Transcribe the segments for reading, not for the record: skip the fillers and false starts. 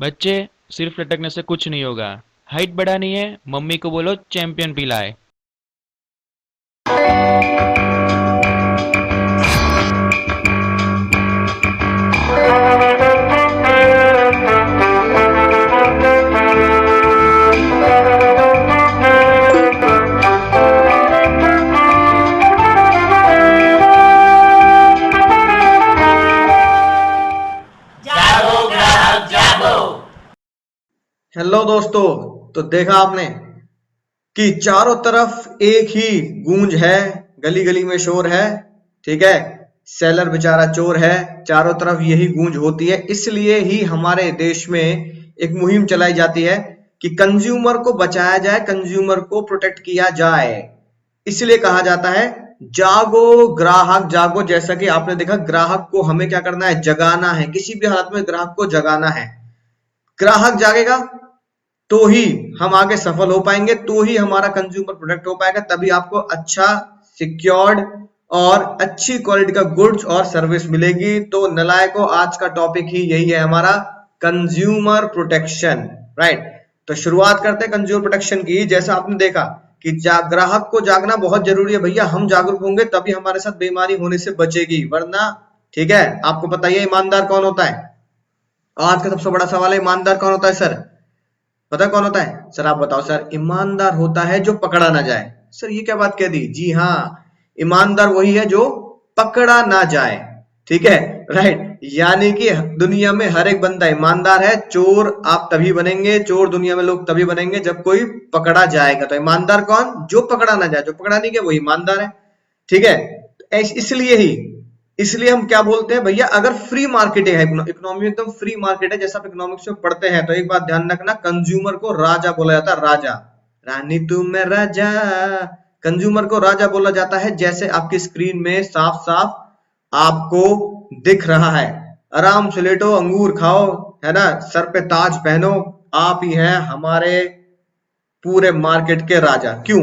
बच्चे, सिर्फ लटकने से कुछ नहीं होगा। हाइट बढ़ानी है, मम्मी को बोलो चैंपियन पिलाए। हेलो दोस्तों। तो देखा आपने कि चारों तरफ एक ही गूंज है, गली गली में शोर है। ठीक है, सेलर बेचारा चोर है, चारों तरफ यही गूंज होती है। इसलिए ही हमारे देश में एक मुहिम चलाई जाती है कि कंज्यूमर को बचाया जाए, कंज्यूमर को प्रोटेक्ट किया जाए। इसलिए कहा जाता है जागो ग्राहक जागो। जैसा कि आपने देखा, ग्राहक को हमें क्या करना है, जगाना है। किसी भी हालत में ग्राहक को जगाना है। ग्राहक जागेगा तो ही हम आगे सफल हो पाएंगे, तो ही हमारा कंज्यूमर प्रोडक्ट हो पाएगा। तभी आपको अच्छा, सिक्योर्ड और अच्छी क्वालिटी का गुड्स और सर्विस मिलेगी। तो नलायकों, आज का टॉपिक ही यही है हमारा, कंज्यूमर प्रोटेक्शन। राइट। तो शुरुआत करते हैं कंज्यूमर प्रोटेक्शन की। जैसा आपने देखा कि ग्राहक को जागना बहुत जरूरी है भैया। हम जागरूक होंगे तभी हमारे साथ बेईमानी होने से बचेगी, वरना ठीक है। आपको पता ही है ईमानदार कौन होता है। आज का सबसे बड़ा सवाल है, ईमानदार कौन होता है सर? पता कौन होता है सर? आप बताओ सर। ईमानदार होता है जो पकड़ा ना जाए। सर ये क्या बात कह दी? जी हाँ, ईमानदार वही है जो पकड़ा ना जाए। ठीक है, राइट। यानी कि दुनिया में हर एक बंदा ईमानदार है। चोर आप तभी बनेंगे, चोर दुनिया में लोग तभी बनेंगे जब कोई पकड़ा जाएगा। तो ईमानदार कौन? जो पकड़ा ना जाए। जो पकड़ा नहीं गया वो ईमानदार है। ठीक है, इसलिए ही, इसलिए हम क्या बोलते हैं भैया, अगर फ्री मार्केट है, इकोनॉमी एकदम फ्री मार्केट है, जैसा आप इकोनॉमिक्स में पढ़ते हैं, तो एक बात ध्यान रखना, कंज्यूमर को राजा बोला जाता है। राजा, रानी तू मैं राजा। कंज्यूमर को राजा बोला जाता है। जैसे आपकी स्क्रीन में साफ साफ आपको दिख रहा है। आराम से लेटो, अंगूर खाओ, है ना, सर पे ताज पहनो। आप ही हैं हमारे पूरे मार्केट के राजा। क्यों?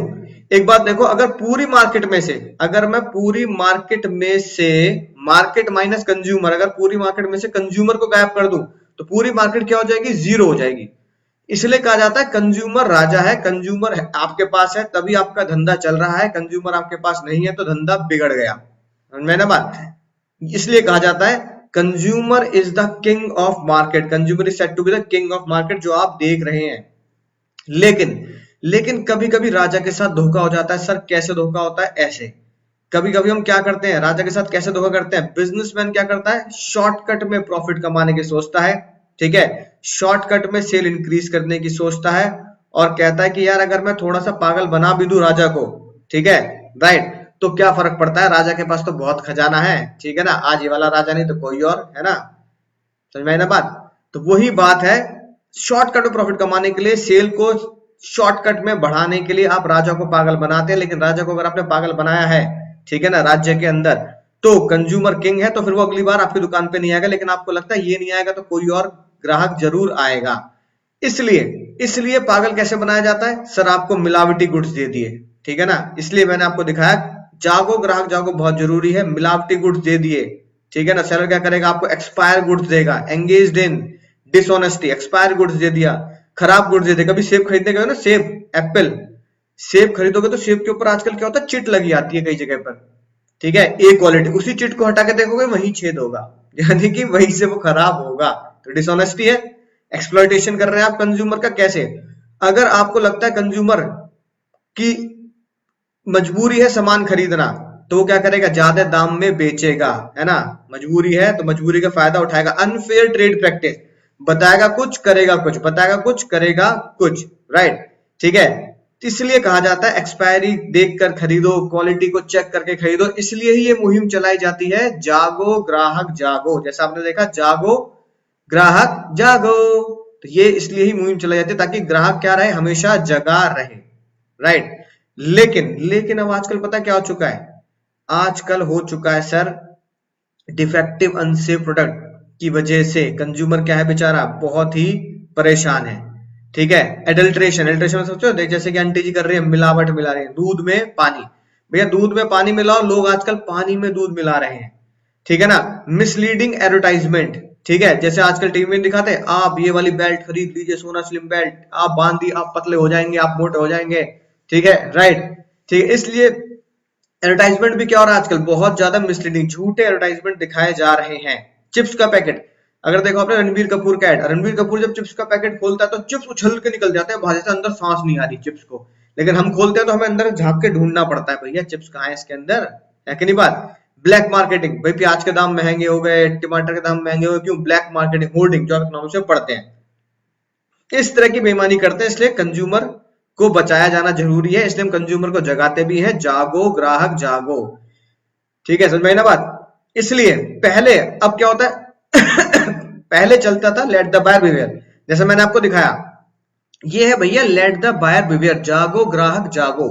एक बात देखो, अगर पूरी मार्केट में से, अगर मैं पूरी मार्केट में से, मार्केट माइनस कंज्यूमर, अगर पूरी मार्केट में से कंज्यूमर को गायब कर दूं तो पूरी मार्केट क्या हो जाएगी? जीरो हो जाएगी। इसलिए कहा जाता है कंज्यूमर राजा है। कंज्यूमर आपके पास है तभी आपका धंधा चल रहा है। कंज्यूमर आपके पास नहीं है तो धंधा बिगड़ गया। समझ में ना बात? इसलिए कहा जाता है consumer is the king of market. Consumer is said to be the king of market, जो आप देख रहे हैं। लेकिन लेकिन कभी कभी राजा के साथ धोखा हो जाता है। सर कैसे धोखा होता है? ऐसे कभी कभी हम क्या करते हैं, राजा के साथ कैसे धोखा करते हैं? बिजनेसमैन क्या करता है, शॉर्टकट में प्रॉफिट कमाने की सोचता है। ठीक है, शॉर्टकट में सेल इंक्रीज करने की सोचता है, और कहता है कि यार अगर मैं थोड़ा सा पागल बना भी दूं राजा को, ठीक है, राइट, तो क्या फर्क पड़ता है, राजा के पास तो बहुत खजाना है। ठीक है ना, आज ये वाला राजा नहीं तो कोई और, है ना। समझ में आई ना बात? तो वही बात है, शॉर्टकट में प्रॉफिट कमाने के लिए, सेल को शॉर्टकट में बढ़ाने के लिए आप राजा को पागल बनाते हैं। लेकिन राजा को अगर आपने पागल बनाया है, ठीक है ना, राज्य के अंदर, तो कंज्यूमर किंग है, तो फिर वो अगली बार आपकी दुकान पे नहीं आएगा। लेकिन आपको लगता है ये नहीं आएगा तो कोई और ग्राहक जरूर आएगा। इसलिए इसलिए पागल कैसे बनाया जाता है सर? आपको मिलावटी गुड्स दे दिए, ठीक है ना। इसलिए मैंने आपको दिखाया, जागो ग्राहक जागो बहुत जरूरी है। मिलावटी गुड्स दे दिए, ठीक है ना, सेलर क्या करेगा, आपको एक्सपायर गुड्स देगा। Engaged in dishonesty, expire goods दे दिया, खराब गुड्स दे दिया। कभी सेब खरीदने गए हो ना, सेब, एप्पल, सेब खरीदोगे तो सेब के ऊपर आजकल क्या होता है, चिट लगी आती है कई जगह पर। ठीक है, ए क्वालिटी, उसी चिट को हटा के देखोगे वहीं छेद होगा, यानी कि वहीं से वो खराब होगा। तो डिसऑनेस्टी है, एक्सप्लॉइटेशन कर रहे हैं आप कंज्यूमर का। कैसे? अगर आपको लगता है कंज्यूमर की मजबूरी है सामान खरीदना, तो वो क्या करेगा, ज्यादा दाम में बेचेगा, है ना। मजबूरी है तो मजबूरी का फायदा उठाएगा। अनफेयर ट्रेड प्रैक्टिस, बताएगा कुछ करेगा कुछ, बताएगा कुछ करेगा कुछ, राइट। ठीक है, इसलिए कहा जाता है एक्सपायरी देखकर खरीदो, क्वालिटी को चेक करके खरीदो। इसलिए ही ये मुहिम चलाई जाती है, जागो ग्राहक जागो। जैसा आपने देखा, जागो ग्राहक जागो। तो ये इसलिए ही मुहिम चलाई जाती है ताकि ग्राहक क्या रहे, हमेशा जगा रहे, राइट। लेकिन अब आजकल पता क्या हो चुका है, आजकल हो चुका है सर, डिफेक्टिव अनसेफ प्रोडक्ट की वजह से कंज्यूमर क्या है बेचारा, बहुत ही परेशान है। ठीक है, एडल्ट्रेशन, एडल्ट्रेशन सोचो, जैसे कि आंटी जी कर रही है, मिलावट मिला रही है दूध में पानी। भैया दूध में पानी मिलाओ, लोग आजकल पानी में दूध मिला रहे हैं। ठीक है ना, मिसलीडिंग एडवर्टाइजमेंट, ठीक है, जैसे आजकल टीवी में दिखाते हैं, आप ये वाली बेल्ट खरीद लीजिए, सोना स्लिम बेल्ट, आप बांध दी, आप पतले हो जाएंगे, आप मोटे हो जाएंगे। ठीक है, राइट। ठीक है, इसलिए एडवर्टाइजमेंट भी क्या हो रहा है आजकल, बहुत ज्यादा मिसलीडिंग, झूठे एडवर्टाइजमेंट दिखाए जा रहे हैं। चिप्स का पैकेट, अगर देखो आपने रणबीर कपूर का एड, रणबीर कपूर जब चिप्स का पैकेट खोलता है तो चिप्स उछल के निकल जाते हैं भाई, से अंदर सांस नहीं आ रही चिप्स को, लेकिन हम खोलते हैं तो हमें अंदर झांक के ढूंढना पड़ता है, भैया चिप्स कहाँ है इसके अंदर, है कि नहीं बात। ब्लैक मार्केटिंग, भाई प्याज के दाम महंगे हो गए, टमाटर के दाम महंगे हो गए, क्यों, ब्लैक मार्केटिंग, होर्डिंग, जो आप इकोनॉमिक्स में पढ़ते हैं, इस तरह की बेईमानी करते हैं, इसलिए कंज्यूमर को बचाया जाना जरूरी है, इसलिए हम कंज्यूमर को जगाते भी हैं, जागो ग्राहक जागो। ठीक है, समझ में आई ना बात। इसलिए पहले, अब क्या होता है पहले चलता था लेट द बायर बिवेयर, जैसे मैंने आपको दिखाया, ये है भैया लेट द बायर बिवेयर, जागो ग्राहक जागो,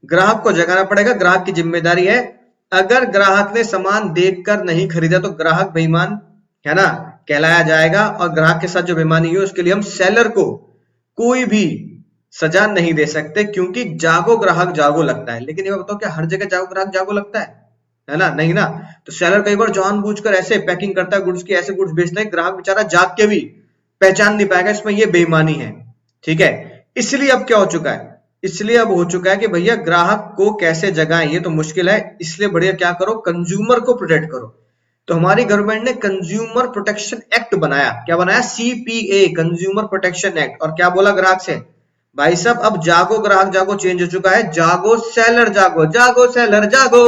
ग्राहक को जगाना पड़ेगा, ग्राहक की जिम्मेदारी है। अगर ग्राहक ने सामान देखकर नहीं खरीदा तो ग्राहक बेईमान, है ना, कहलाया जाएगा, और ग्राहक के साथ जो बेईमानी हुई उसके लिए हम सेलर को कोई भी सजा नहीं दे सकते, क्योंकि जागो ग्राहक जागो लगता है। लेकिन ये बताओ, क्या हर जगह जागो ग्राहक जागो लगता है ना, नहीं ना। तो सेलर कई बार जानबूझकर ऐसे पैकिंग करता है गुड्स की, ऐसे गुड्स बेचते हैं, ग्राहक बेचारा जाग के भी पहचान नहीं पाएगा, इसमें ये बेईमानी है। ठीक है, इसलिए अब क्या हो चुका है, इसलिए अब हो चुका है कि भैया ग्राहक को कैसे जगाएं, ये तो मुश्किल है, इसलिए बढ़िया क्या करो, कंज्यूमर को प्रोटेक्ट करो। तो हमारी गवर्नमेंट ने कंज्यूमर प्रोटेक्शन एक्ट बनाया, क्या बनाया, सीपीए, कंज्यूमर प्रोटेक्शन एक्ट, और क्या बोला ग्राहक से, भाई साहब अब जागो ग्राहक जागो चेंज हो चुका है, जागो सेलर जागो, जागो सेलर जागो,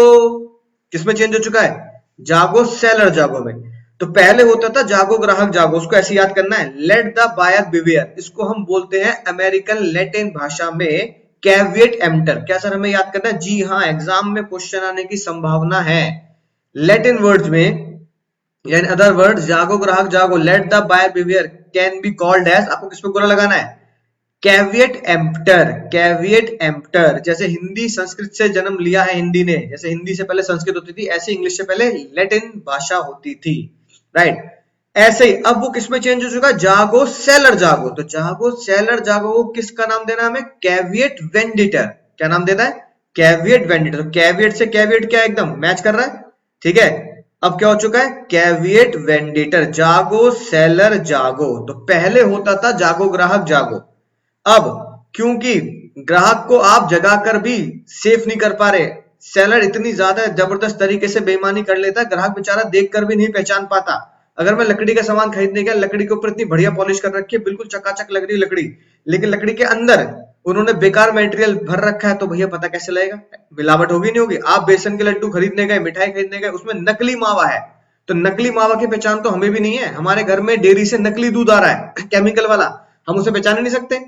किसमें चेंज हो चुका है, जागो सेलर जागो में। तो पहले होता था जागो ग्राहक जागो, उसको ऐसे याद करना है, लेट द बायर बिवेयर, इसको हम बोलते हैं अमेरिकन लैटिन भाषा में कैविएट एम्प्टर। क्या सर हमें याद करना है, जी हाँ, एग्जाम में क्वेश्चन आने की संभावना है। लैटिन वर्ड्स में, इन अदर वर्ड्स, जागो ग्राहक जागो, let the buyer beware can be called as, आपको किस पे गोला लगाना है, कैविएट एम्प्टर, कैविएट एम्प्टर। जैसे हिंदी संस्कृत से जन्म लिया है हिंदी ने, जैसे हिंदी से पहले संस्कृत होती थी, ऐसे इंग्लिश से पहले लैटिन भाषा होती थी, राइट। ऐसे ही अब वो किसमें चेंज हो चुका है, जागो सेलर जागो। तो जागो सेलर जागो को किसका नाम देना है हमें, कैविएट वेंडिटर। क्या नाम देना है, कैविएट वेंडिटर। तो कैविएट से कैविएट क्या एकदम मैच कर रहा है, ठीक है। अब क्या हो चुका है, कैविएट वेंडिटर, जागो सेलर जागो। तो पहले होता था जागो ग्राहक जागो, अब क्योंकि ग्राहक को आप जगाकर भी सेफ नहीं कर पा रहे, सेलर इतनी ज्यादा जबरदस्त तरीके से बेईमानी कर लेता है, ग्राहक बेचारा देखकर भी नहीं पहचान पाता। अगर मैं लकड़ी का सामान खरीदने गया, लकड़ी के ऊपर इतनी बढ़िया पॉलिश कर रखी है, बिल्कुल चकाचक लग रही है लकड़ी, लेकिन लकड़ी के अंदर उन्होंने बेकार मटेरियल भर रखा है, तो भैया पता कैसे लगेगा, मिलावट होगी नहीं होगी। आप बेसन के लड्डू खरीदने गए, मिठाई खरीदने गए, उसमें नकली मावा है, तो नकली मावा की पहचान तो हमें भी नहीं है, हमारे घर में डेयरी से नकली दूध आ रहा है केमिकल वाला, हम उसे पहचान नहीं सकते।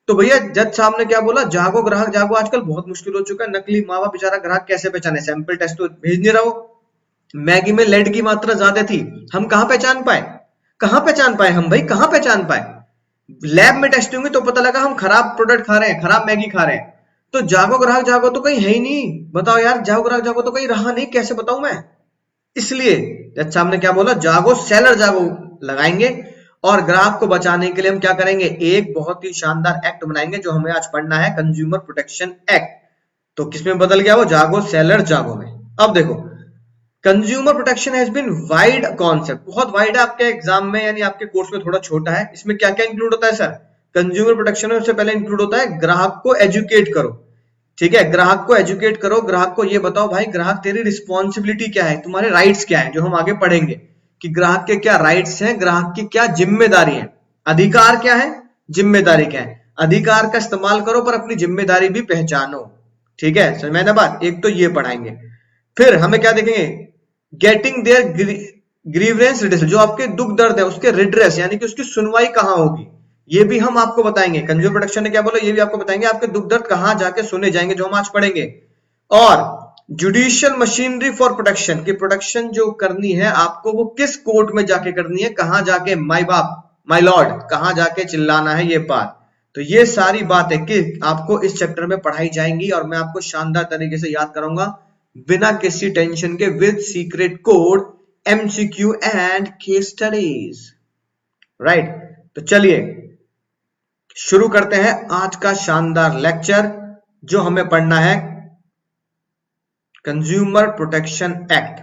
तो भैया जज साहब ने क्या बोला, जागो ग्राहक जागो आजकल बहुत मुश्किल हो चुका है, नकली मावा बेचारा ग्राहक कैसे पहचाने, सैंपल टेस्ट तो भेज नहीं रहा हो, मैगी में लेड की मात्रा ज्यादा थी, हम कहां पहचान पाए, कहां पहचान पाए हम भाई, कहां पहचान पाए, लैब में टेस्ट होंगे तो पता लगा हम खराब प्रोडक्ट खा रहे हैं, खराब मैगी खा रहे हैं। तो जागो ग्राहक जागो तो कहीं है ही नहीं, बताओ यार, जागो ग्राहक जागो तो कहीं रहा नहीं, कैसे बताऊं मैं। इसलिए जज साहब ने क्या बोला, जागो सेलर जागो लगाएंगे, और ग्राहक को बचाने के लिए हम क्या करेंगे, एक बहुत ही शानदार एक्ट बनाएंगे, जो हमें आज पढ़ना है, कंज्यूमर प्रोटेक्शन एक्ट। तो किसमें बदल गया वो, जागो सेलर जागो में। अब देखो, consumer protection has been wide concept, बहुत वाइड है, आपके एग्जाम में यानी आपके कोर्स में थोड़ा छोटा है। इसमें क्या क्या इंक्लूड होता है सर, कंज्यूमर प्रोटेक्शन में सबसे पहले इंक्लूड होता है ग्राहक को एजुकेट करो, ठीक है, ग्राहक को एजुकेट करो, ग्राहक को ये बताओ भाई, ग्राहक तेरी रिस्पॉन्सिबिलिटी क्या है, तुम्हारे राइट्स क्या है, जो हम आगे पढ़ेंगे कि ग्राहक के क्या राइट्स हैं, ग्राहक की क्या जिम्मेदारी है, अधिकार क्या है, जिम्मेदारी क्या है। अधिकार का इस्तेमाल करो पर अपनी जिम्मेदारी भी पहचानो, ठीक है, समझ में ना बात। एक तो ये पढ़ाएंगे, फिर हमें क्या देखेंगे, गेटिंग देयर ग्रीवेंस रिड्रेस, जो आपके दुख दर्द है उसके रिड्रेस, यानी कि उसकी सुनवाई कहां होगी, ये भी हम आपको बताएंगे। कंज्यूमर प्रोटेक्शन ने क्या बोला, ये भी आपको बताएंगे, आपके दुख दर्द कहां जाके सुने जाएंगे, जो हम आज पढ़ेंगे। और जुडिशियल मशीनरी फॉर प्रोटेक्शन, की प्रोटेक्शन जो करनी है आपको, वो किस कोर्ट में जाके करनी है, कहां जाके, माई बाप, माई लॉर्ड, कहां जाके चिल्लाना है, ये बात। तो ये सारी बातें कि आपको इस चैप्टर में पढ़ाई जाएंगी, और मैं आपको शानदार तरीके से याद कराऊंगा, बिना किसी टेंशन के, with secret code, MCQ and case studies, right. तो चलिए शुरू करते हैं आज का शानदार लेक्चर, जो हमें पढ़ना है कंज्यूमर प्रोटेक्शन एक्ट।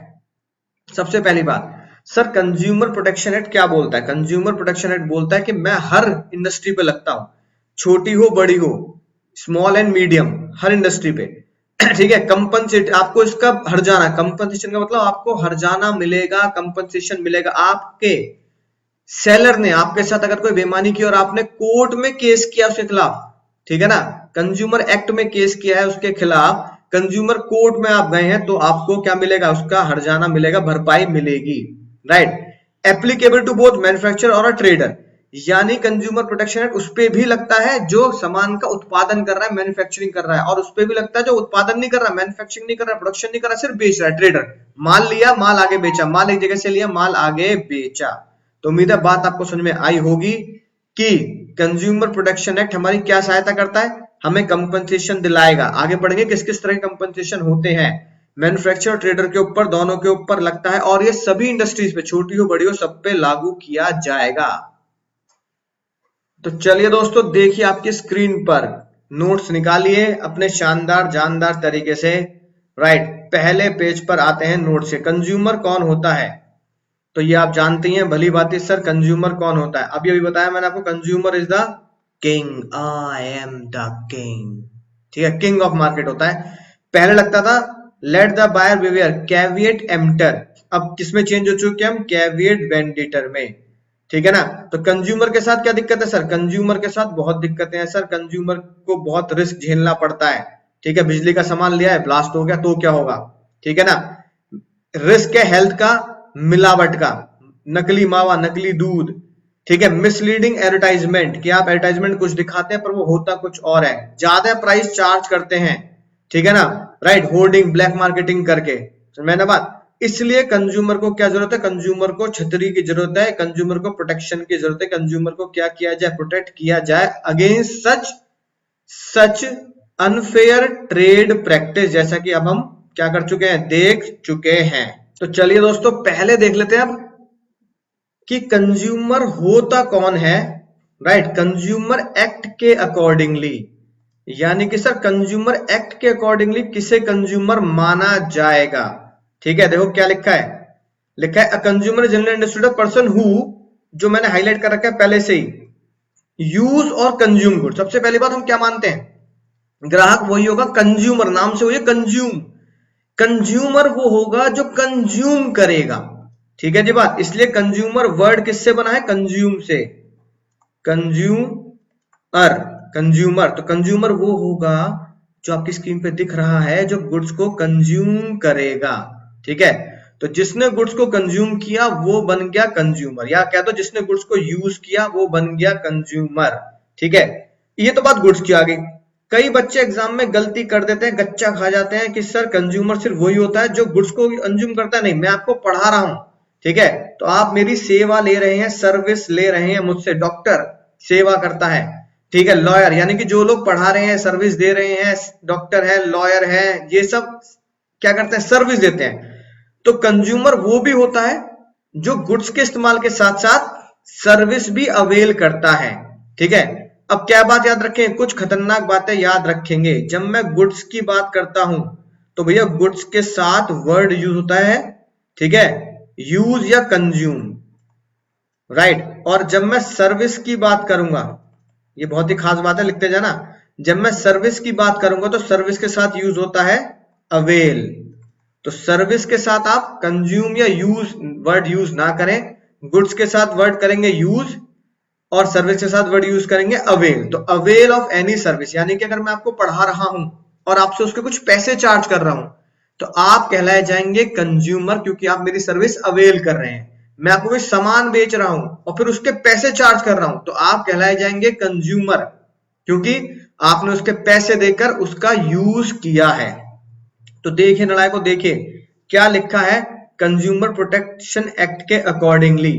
सबसे पहली बात, सर कंज्यूमर प्रोटेक्शन एक्ट क्या बोलता है? कंज्यूमर प्रोटेक्शन एक्ट बोलता है कि मैं हर इंडस्ट्री पे लगता हूं, छोटी हो बड़ी हो, small and medium, her industry पे। ठीक है, कंपनसेट आपको इसका हर्जाना, कंपनसेशन का मतलब आपको हर्जाना मिलेगा, कंपनसेशन मिलेगा। आपके सेलर ने आपके साथ अगर कोई बेईमानी की और आपने कोर्ट में केस किया उसके खिलाफ, ठीक है ना, कंज्यूमर एक्ट में केस किया है उसके खिलाफ, कंज्यूमर कोर्ट में आप गए हैं, तो आपको क्या मिलेगा? उसका हर्जाना मिलेगा, भरपाई मिलेगी, right. Applicable to both manufacturer और अ ट्रेडर, यानी कंज्यूमर प्रोटेक्शन एक्ट उस पे भी लगता है जो सामान का उत्पादन कर रहा है, मैन्युफैक्चरिंग कर रहा है, और उस पे भी लगता है जो उत्पादन नहीं कर रहा, मैन्युफैक्चरिंग नहीं कर रहा, प्रोडक्शन नहीं कर रहा, सिर्फ बेच रहा है, ट्रेडर। माल लिया, माल आगे बेचा, माल एक जगह से लिया, माल आगे बेचा। तो उम्मीद है बात आपको समझ में आई होगी कि कंज्यूमर प्रोटेक्शन एक्ट हमारी क्या सहायता करता है, हमें कंपनसेशन दिलाएगा। आगे बढ़ेंगे किस किस तरह के कंपनसेशन होते हैं, मैन्युफैक्चरर और ट्रेडर के ऊपर, दोनों के ऊपर लगता है, और ये सभी इंडस्ट्रीज पे, छोटी हो बड़ी हो, सब पे लागू किया जाएगा। तो चलिए दोस्तों, देखिए आपकी स्क्रीन पर नोट्स निकालिए अपने शानदार जानदार तरीके से, राइट। पहले पेज पर आते हैं नोट्स से। कंज्यूमर कौन होता है? तो ये आप जानते हैं भली बात, सर कंज्यूमर कौन होता है? अभी अभी बताया मैंने आपको, consumer is the king, I am the king, ठीक है, किंग ऑफ मार्केट होता है। पहले लगता था let the buyer beware, caveat emptor, अब किसमें चेंज हो चुके हम? कैविएट वेंडिटर में, ठीक है ना। तो कंज्यूमर के साथ क्या दिक्कत है सर? कंज्यूमर के साथ बहुत दिक्कतें हैं सर, कंज्यूमर को बहुत रिस्क झेलना पड़ता है, ठीक है। बिजली का सामान लिया है, ब्लास्ट हो गया तो क्या होगा, ठीक है ना। रिस्क है हेल्थ का, मिलावट का, नकली मावा, नकली दूध, ठीक है। मिसलीडिंग एडवर्टाइजमेंट, कि आप एडवर्टाइजमेंट कुछ दिखाते हैं पर वो होता कुछ और है, ज्यादा प्राइस चार्ज करते हैं, ठीक है ना, राइट। होर्डिंग, ब्लैक मार्केटिंग करके, मैंने बात। इसलिए कंज्यूमर को क्या जरूरत है? कंज्यूमर को छतरी की जरूरत है, कंज्यूमर को प्रोटेक्शन की जरूरत है, कंज्यूमर को क्या किया जाए? प्रोटेक्ट किया जाए अगेंस्ट सच अनफेयर ट्रेड प्रैक्टिस, जैसा कि अब हम क्या कर चुके हैं? देख चुके हैं। तो चलिए दोस्तों, पहले देख लेते हैं अब कि कंज्यूमर होता कौन है, राइट। कंज्यूमर एक्ट के अकॉर्डिंगली, यानी कि सर कंज्यूमर एक्ट के अकॉर्डिंगली किसे कंज्यूमर माना जाएगा, ठीक है। देखो क्या लिखा है, लिखा है a consumer general understood a person who, जो मैंने हाईलाइट कर रखा है पहले से ही, यूज और कंज्यूम गुड। सबसे पहली बात हम क्या मानते हैं? ग्राहक वही होगा, कंज्यूमर नाम से हुई कंज्यूम, कंज्यूमर वो होगा जो कंज्यूम करेगा, ठीक है जी बात। इसलिए कंज्यूमर वर्ड किससे बना है? कंज्यूम से, कंज्यूमर, कंज्यूमर। तो कंज्यूमर वो होगा जो आपकी स्क्रीन पे दिख रहा है, जो गुड्स को कंज्यूम करेगा, ठीक है। तो जिसने गुड्स को कंज्यूम किया वो बन गया कंज्यूमर, या क्या, तो जिसने गुड्स को यूज किया वो बन गया कंज्यूमर, ठीक है। ये तो बात गुड्स की आ गई। कई बच्चे एग्जाम में गलती कर देते हैं, गच्चा खा जाते हैं कि सर कंज्यूमर सिर्फ वही होता है जो गुड्स को कंज्यूम करता है। नहीं, मैं आपको पढ़ा रहा हूं, ठीक है। तो आप मेरी सेवा ले रहे हैं, सर्विस ले रहे हैं मुझसे। डॉक्टर सेवा करता है, ठीक है। लॉयर, यानी कि जो लोग पढ़ा रहे हैं, सर्विस दे रहे हैं, डॉक्टर है, लॉयर है, ये सब क्या करते हैं? सर्विस देते हैं। तो कंज्यूमर वो भी होता है जो गुड्स के इस्तेमाल के साथ साथ सर्विस भी अवेल करता है, ठीक है। अब क्या बात याद रखें? कुछ खतरनाक बातें याद रखेंगे। जब मैं गुड्स की बात करता हूं तो भैया गुड्स के साथ वर्ड यूज होता है, ठीक है, यूज या कंज्यूम, राइट। और जब मैं सर्विस की बात करूंगा, ये बहुत ही खास बात है, लिखते जाना। जब मैं सर्विस की बात करूंगा तो सर्विस के साथ यूज होता है अवेल। तो सर्विस के साथ आप कंज्यूम या यूज वर्ड यूज ना करें, गुड्स के साथ वर्ड करेंगे यूज, और सर्विस के साथ वर्ड यूज करेंगे अवेल। तो अवेल ऑफ एनी सर्विस, यानी कि अगर मैं आपको पढ़ा रहा हूं और आपसे उसके कुछ पैसे चार्ज कर रहा हूं तो आप कहलाए जाएंगे कंज्यूमर, क्योंकि आप मेरी सर्विस अवेल कर रहे हैं। मैं आपको कोई सामान बेच रहा हूं और फिर उसके पैसे चार्ज कर रहा हूं तो आप कहलाए जाएंगे कंज्यूमर, क्योंकि आपने उसके पैसे देकर उसका यूज किया है। तो देखिए नालायकों, देखिए क्या लिखा है कंज्यूमर प्रोटेक्शन एक्ट के accordingly.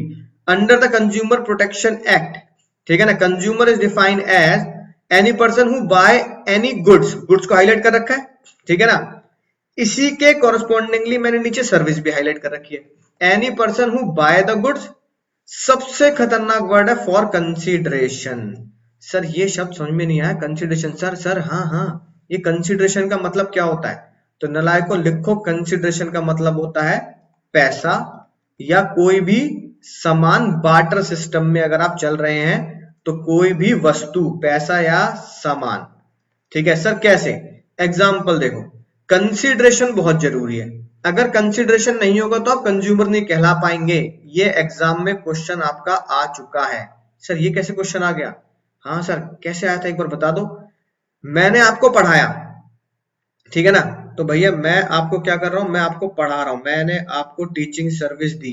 Under the consumer protection act, ठीक है ना, consumer is defined as any person who buy any goods, goods को हाईलाइट कर रखा है, ठीक है ना। इसी के कॉरस्पॉन्डिंगली मैंने नीचे सर्विस भी हाईलाइट कर रखी है। Any person who by the goods, सबसे खतरनाक वर्ड है फॉर कंसीडरेशन। सर ये शब्द समझ में नहीं आया, कंसीडरेशन। सर हाँ हाँ, ये कंसीडरेशन का मतलब क्या होता है? तो नालायकों लिखो, कंसीडरेशन का मतलब होता है पैसा, या कोई भी सामान बार्टर सिस्टम में अगर आप चल रहे हैं तो कोई भी वस्तु, पैसा या सामान, ठीक है सर। कैसे? एग्जाम्पल देखो, कंसीडरेशन बहुत जरूरी है। अगर कंसीडरेशन नहीं होगा तो आप कंज्यूमर नहीं कहला पाएंगे। ये एग्जाम में क्वेश्चन आपका आ चुका है। सर ये कैसे क्वेश्चन आ गया? हाँ सर कैसे आया था एक बार बता दो। मैंने आपको पढ़ाया, ठीक है ना, तो भैया मैं आपको क्या कर रहा हूं, मैं आपको पढ़ा रहा हूं, मैंने आपको टीचिंग सर्विस दी,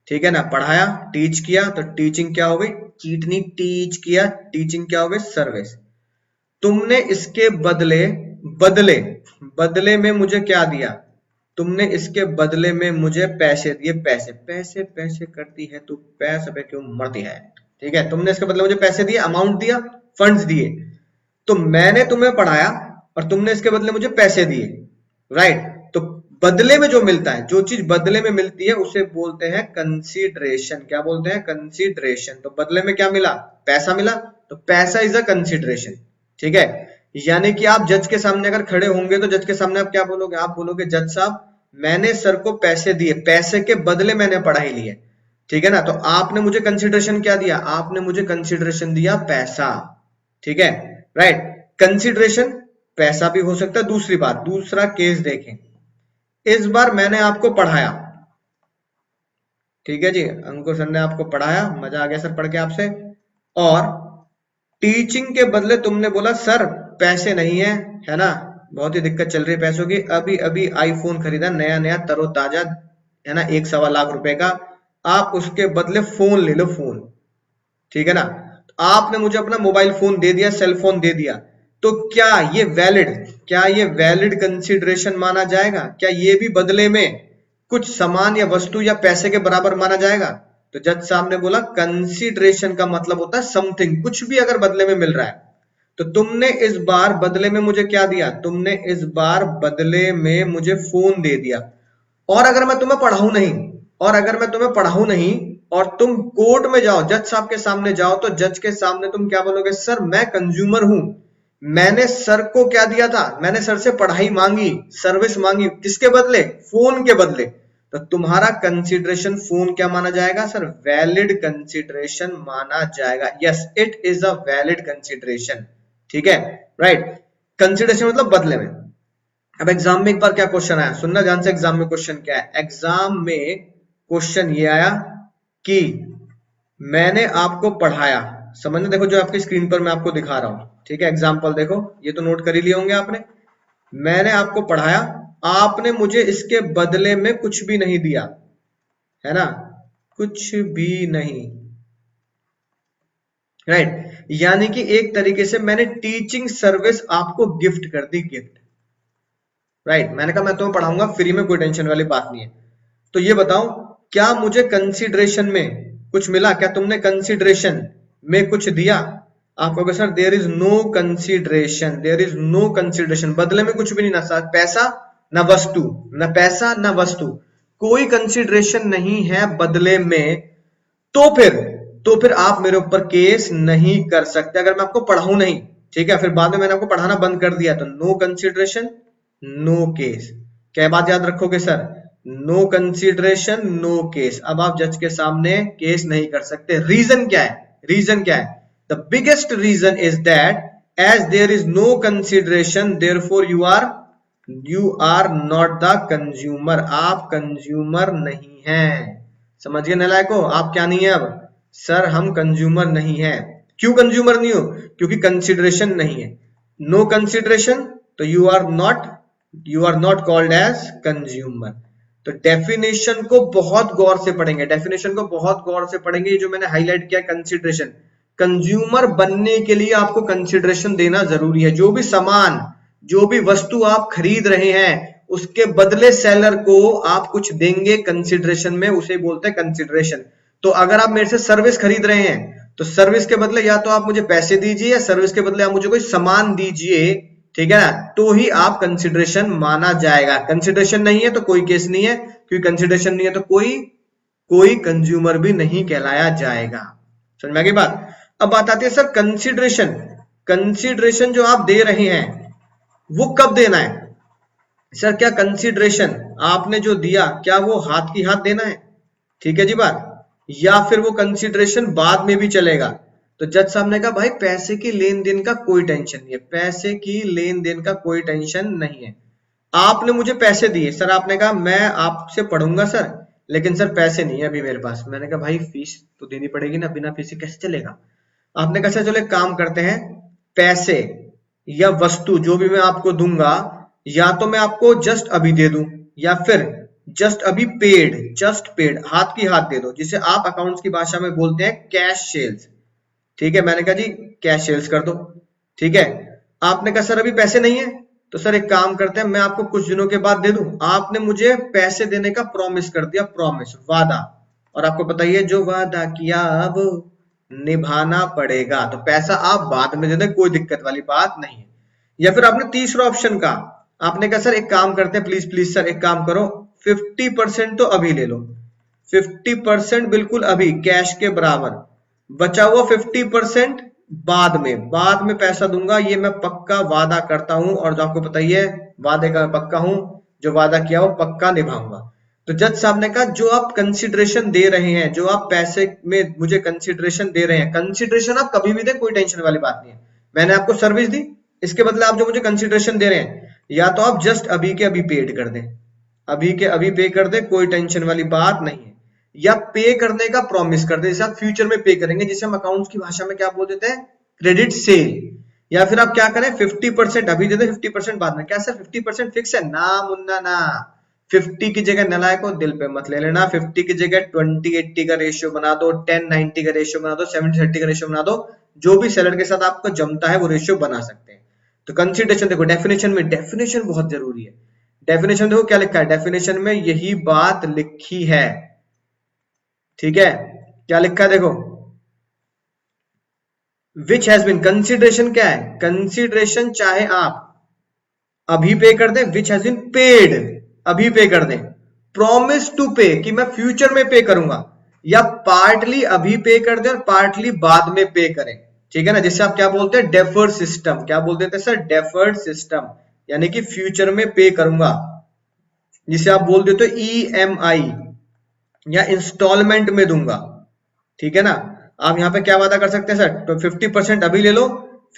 ठीक है ना, पढ़ाया, टीच किया, तो टीचिंग क्या हो गई? चीटनी, टीच किया, टीचिंग क्या हो गई? सर्विस। तुमने इसके बदले बदले बदले में मुझे क्या दिया? तुमने इसके बदले में मुझे पैसे दिए। पैसे पैसे पैसे करती है तू, पैसे पे क्यों मरती है, ठीक है। तुमने इसके बदले मुझे पैसे दिए, अमाउंट दिया, फंड्स दिए। तो मैंने तुम्हें पढ़ाया और तुमने इसके बदले मुझे पैसे दिए, राइट। तो बदले में जो मिलता है, जो चीज बदले में मिलती है उसे बोलते हैं कंसीडरेशन। क्या बोलते हैं? कंसीडरेशन। तो बदले में क्या मिला? पैसा मिला, तो पैसा इज अ कंसीडरेशन, ठीक है। यानी कि आप जज के सामने अगर खड़े होंगे तो जज के सामने आप क्या बोलोगे? आप बोलोगे जज साहब मैंने सर को पैसे दिए, पैसे के बदले मैंने पढ़ाई ली है, ठीक है ना। तो आपने मुझे कंसीडरेशन क्या दिया? आपने मुझे कंसीडरेशन दिया पैसा, ठीक है, राइट। कंसीडरेशन पैसा भी हो सकता है। दूसरी बात, दूसरा केस देखें, इस बार मैंने आपको पढ़ाया, ठीक है जी, अंकुर सर ने आपको पढ़ाया, मजा आ गया सर पढ़ के आपसे, और टीचिंग के बदले तुमने बोला सर पैसे नहीं है ना, बहुत ही दिक्कत चल रही है पैसों की, अभी अभी आईफोन खरीदा नया नया तरोताजा, है ना, 1-1.25 रुपए का, आप उसके बदले फोन ले लो, फोन, ठीक है ना। तो आपने मुझे अपना मोबाइल फोन दे दिया, सेल फोन दे दिया, तो क्या ये वैलिड कंसीडरेशन माना जाएगा? क्या ये भी बदले में कुछ सामान या वस्तु या पैसे के बराबर माना जाएगा? तो जज साहब ने बोला कंसीडरेशन का मतलब होता है समथिंग, कुछ भी अगर बदले में मिल रहा है। तो तुमने इस बार बदले में मुझे क्या दिया? तुमने इस बार बदले में मुझे फोन दे दिया। और अगर मैं तुम्हें पढ़ाऊं नहीं, और अगर मैं तुम्हें पढ़ाऊं नहीं और तुम कोर्ट में जाओ, जज साहब के सामने जाओ, तो जज के सामने तुम क्या बोलोगे? सर मैं कंज्यूमर हूं, मैंने सर को क्या दिया था? मैंने सर से पढ़ाई मांगी, सर्विस मांगी, किसके बदले? फोन के बदले। तो तुम्हारा कंसीडरेशन फोन क्या माना जाएगा? सर वैलिड कंसीडरेशन माना जाएगा। Yes, it is a valid consideration, ठीक है, राइट। कंसीडरेशन मतलब बदले में। अब एग्जाम में एक बार क्या क्वेश्चन आया, सुनना ध्यान से, एग्जाम में क्वेश्चन क्या है। एग्जाम में क्वेश्चन ये आया कि मैंने आपको पढ़ाया, समझना, देखो जो आपकी स्क्रीन पर मैं आपको दिखा रहा हूं, ठीक है, एग्जाम्पल देखो, ये तो नोट कर ही लिए होंगे आपने। मैंने आपको पढ़ाया, आपने मुझे इसके बदले में कुछ भी नहीं दिया, है ना, कुछ भी नहीं, राइट। यानी कि एक तरीके से मैंने टीचिंग सर्विस आपको गिफ्ट कर दी, गिफ्ट, राइट। मैंने कहा मैं तुम्हें पढ़ाऊंगा फ्री में, कोई टेंशन वाली बात नहीं है। तो ये बताओ, क्या मुझे कंसीडरेशन में कुछ मिला? क्या तुमने कंसीडरेशन में कुछ दिया? आप कहोगे sir there is no consideration, there is no consideration, बदले में कुछ भी नहीं, ना पैसा ना वस्तु, ना पैसा ना वस्तु, कोई कंसीडरेशन नहीं है बदले में। तो फिर आप मेरे ऊपर केस नहीं कर सकते अगर मैं आपको पढ़ाऊं नहीं, ठीक है। फिर बाद में मैंने आपको पढ़ाना बंद कर दिया तो नो कंसीडरेशन नो केस। क्या बात याद रखोगे sir? No consideration no case. अब आप जज के सामने केस नहीं कर सकते। रीजन क्या है? रीजन क्या है? The biggest reason is that as there is no consideration therefore you are not the consumer, आप कंज्यूमर नहीं हैं। समझिए नालायको, आप क्या नहीं है अब? सर हम कंज्यूमर नहीं है। क्यों कंज्यूमर नहीं हो? क्योंकि कंसीडरेशन नहीं है। नो कंसीडरेशन तो you are not called as consumer. तो डेफिनेशन को बहुत गौर से पढ़ेंगे, डेफिनेशन को बहुत गौर से पढ़ेंगे। ये जो मैंने हाईलाइट किया कंसीडरेशन, कंज्यूमर बनने के लिए आपको कंसीडरेशन देना जरूरी है। जो भी सामान, जो भी वस्तु आप खरीद रहे हैं उसके बदले सेलर को आप कुछ देंगे कंसीडरेशन में, उसे बोलते हैं कंसीडरेशन। तो अगर आप मेरे से सर्विस खरीद रहे हैं तो सर्विस के बदले या तो आप मुझे पैसे दीजिए या सर्विस के बदले आप मुझे कोई सामान दीजिए, ठीक है ना, तो ही आप कंसीडरेशन माना जाएगा। कंसीडरेशन नहीं है तो कोई केस नहीं है, क्योंकि कंसीडरेशन नहीं है तो कोई कंज्यूमर भी नहीं कहलाया जाएगा। समझ में आ गई बात? अब बात आती है सर कंसीडरेशन, कंसीडरेशन जो आप दे रहे हैं वो कब देना है? सर क्या कंसीडरेशन आपने जो दिया क्या वो हाथ की हाथ देना है? ठीक है जी बात, या फिर वो कंसिडरेशन बाद में भी चलेगा। तो जज साहब ने कहा भाई पैसे की लेन देन का कोई टेंशन नहीं है, पैसे की लेन देन का कोई टेंशन नहीं है। आपने मुझे पैसे दिए सर, आपने कहा मैं आपसे पढ़ूंगा सर, लेकिन सर पैसे नहीं है अभी मेरे पास। मैंने कहा भाई फीस तो देनी पड़ेगी ना, बिना फीस के कैसे चलेगा। आपने कहा चलो एक काम करते हैं, पैसे या वस्तु जो भी मैं आपको दूंगा, या तो मैं आपको जस्ट अभी दे दूं, या फिर जस्ट अभी पेड, जस्ट पेड हाथ की हाथ दे दो, जिसे आप अकाउंट्स की भाषा में बोलते हैं कैश सेल्स। ठीक है, मैंने कहा जी कैश सेल्स कर दो। ठीक है, आपने कहा सर अभी पैसे नहीं है, तो सर एक काम करते हैं मैं आपको कुछ दिनों के बाद दे दूं। आपने मुझे पैसे देने का प्रॉमिस कर दिया, प्रॉमिस वादा, और आपको पता ही है जो वादा किया वो निभाना पड़ेगा, तो पैसा आप बाद में दे दें, कोई दिक्कत वाली बात नहीं है। या फिर आपने तीसरा ऑप्शन का, आपने कहा सर एक काम करते हैं, प्लीज प्लीज सर एक काम करो, 50% तो अभी ले लो, 50% बिल्कुल अभी कैश के बराबर, बचा हुआ 50% बाद में पैसा दूंगा, ये मैं पक्का वादा करता हूं, और जो आपको पता ही है वादे का पक्का हूं, जो वादा किया वो पक्का निभाऊंगा। तो जज साहब ने कहा जो आप कंसिडरेशन दे रहे हैं, जो आप पैसे में मुझे कंसिडरेशन दे रहे हैं, कंसिडरेशन आप कभी भी दें, कोई टेंशन वाली बात नहीं है, मैंने आपको सर्विस दी, इसके बदले आप जो मुझे कंसिडरेशन दे रहे हैं, या तो आप जस्ट अभी के अभी पेड कर दें, अभी के अभी पे कर दें, कोई टेंशन वाली बात नहीं है, या पे करने का प्रॉमिस कर दें, जैसे आप फ्यूचर में पे करेंगे, जिसे हम अकाउंट्स की भाषा में क्या बोल देते हैं, क्रेडिट सेल। या फिर आप क्या करें, 50% अभी दे दें, 50% बाद में। क्या सर 50% फिक्स है ना मुन्ना ना, 50 की जगह नलायक को दिल पे मत ले लेना, 50 की जगह 20-80 का रेशियो बना दो, 10-90 का रेशियो बना दो, 70-30 का रेशियो बना दो, जो भी सैलड के साथ आपको जमता है वो रेशियो बना सकते हैं। तो कंसिडरेशन देखो, डेफिनेशन में, डेफिनेशन बहुत जरूरी है, डेफिनेशन देखो क्या लिखा है, डेफिनेशन में यही बात लिखी है। ठीक है, क्या लिखा है देखो, विच हैज बीन, कंसिडरेशन क्या है, कंसिडरेशन चाहे आप अभी पे कर दें, विच हैज बीन पेड अभी पे कर दें, प्रॉमिस टू पे कि मैं फ्यूचर में पे करूंगा, या पार्टली अभी पे कर दें और पार्टली बाद में पे करें। ठीक है ना, जिससे आप क्या बोलते हैं, डेफर्ड सिस्टम, क्या बोल देते हैं सर, डेफर्ड सिस्टम, यानी कि फ्यूचर में पे करूंगा, जिसे आप बोल देते हो ईएमआई, या इंस्टॉलमेंट में दूंगा। ठीक है ना, आप यहाँ पे क्या वादा कर सकते हैं सर, तो 50% अभी ले लो,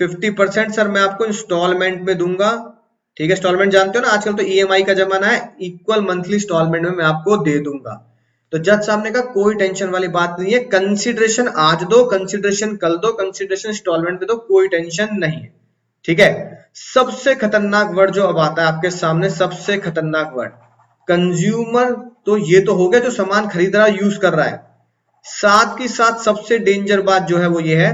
50% सर मैं आपको इंस्टॉलमेंट में दूंगा। ठीक है, इंस्टॉलमेंट जानते हो ना, आजकल तो ईएमआई का जमाना है, इक्वल मंथली इंस्टॉलमेंट में मैं आपको दे दूंगा। तो जज साहब ने कहा कोई टेंशन वाली बात नहीं है, कंसिडरेशन आज दो, कंसिडरेशन कल दो, कंसिडरेशन इंस्टॉलमेंट में दो, कोई टेंशन नहीं है। ठीक है, सबसे खतरनाक वर्ड जो अब आता है आपके सामने, सबसे खतरनाक वर्ड कंज्यूमर, तो ये तो हो गया जो सामान खरीद रहा यूज कर रहा है, साथ ही साथ सबसे डेंजर बात जो है वो ये है,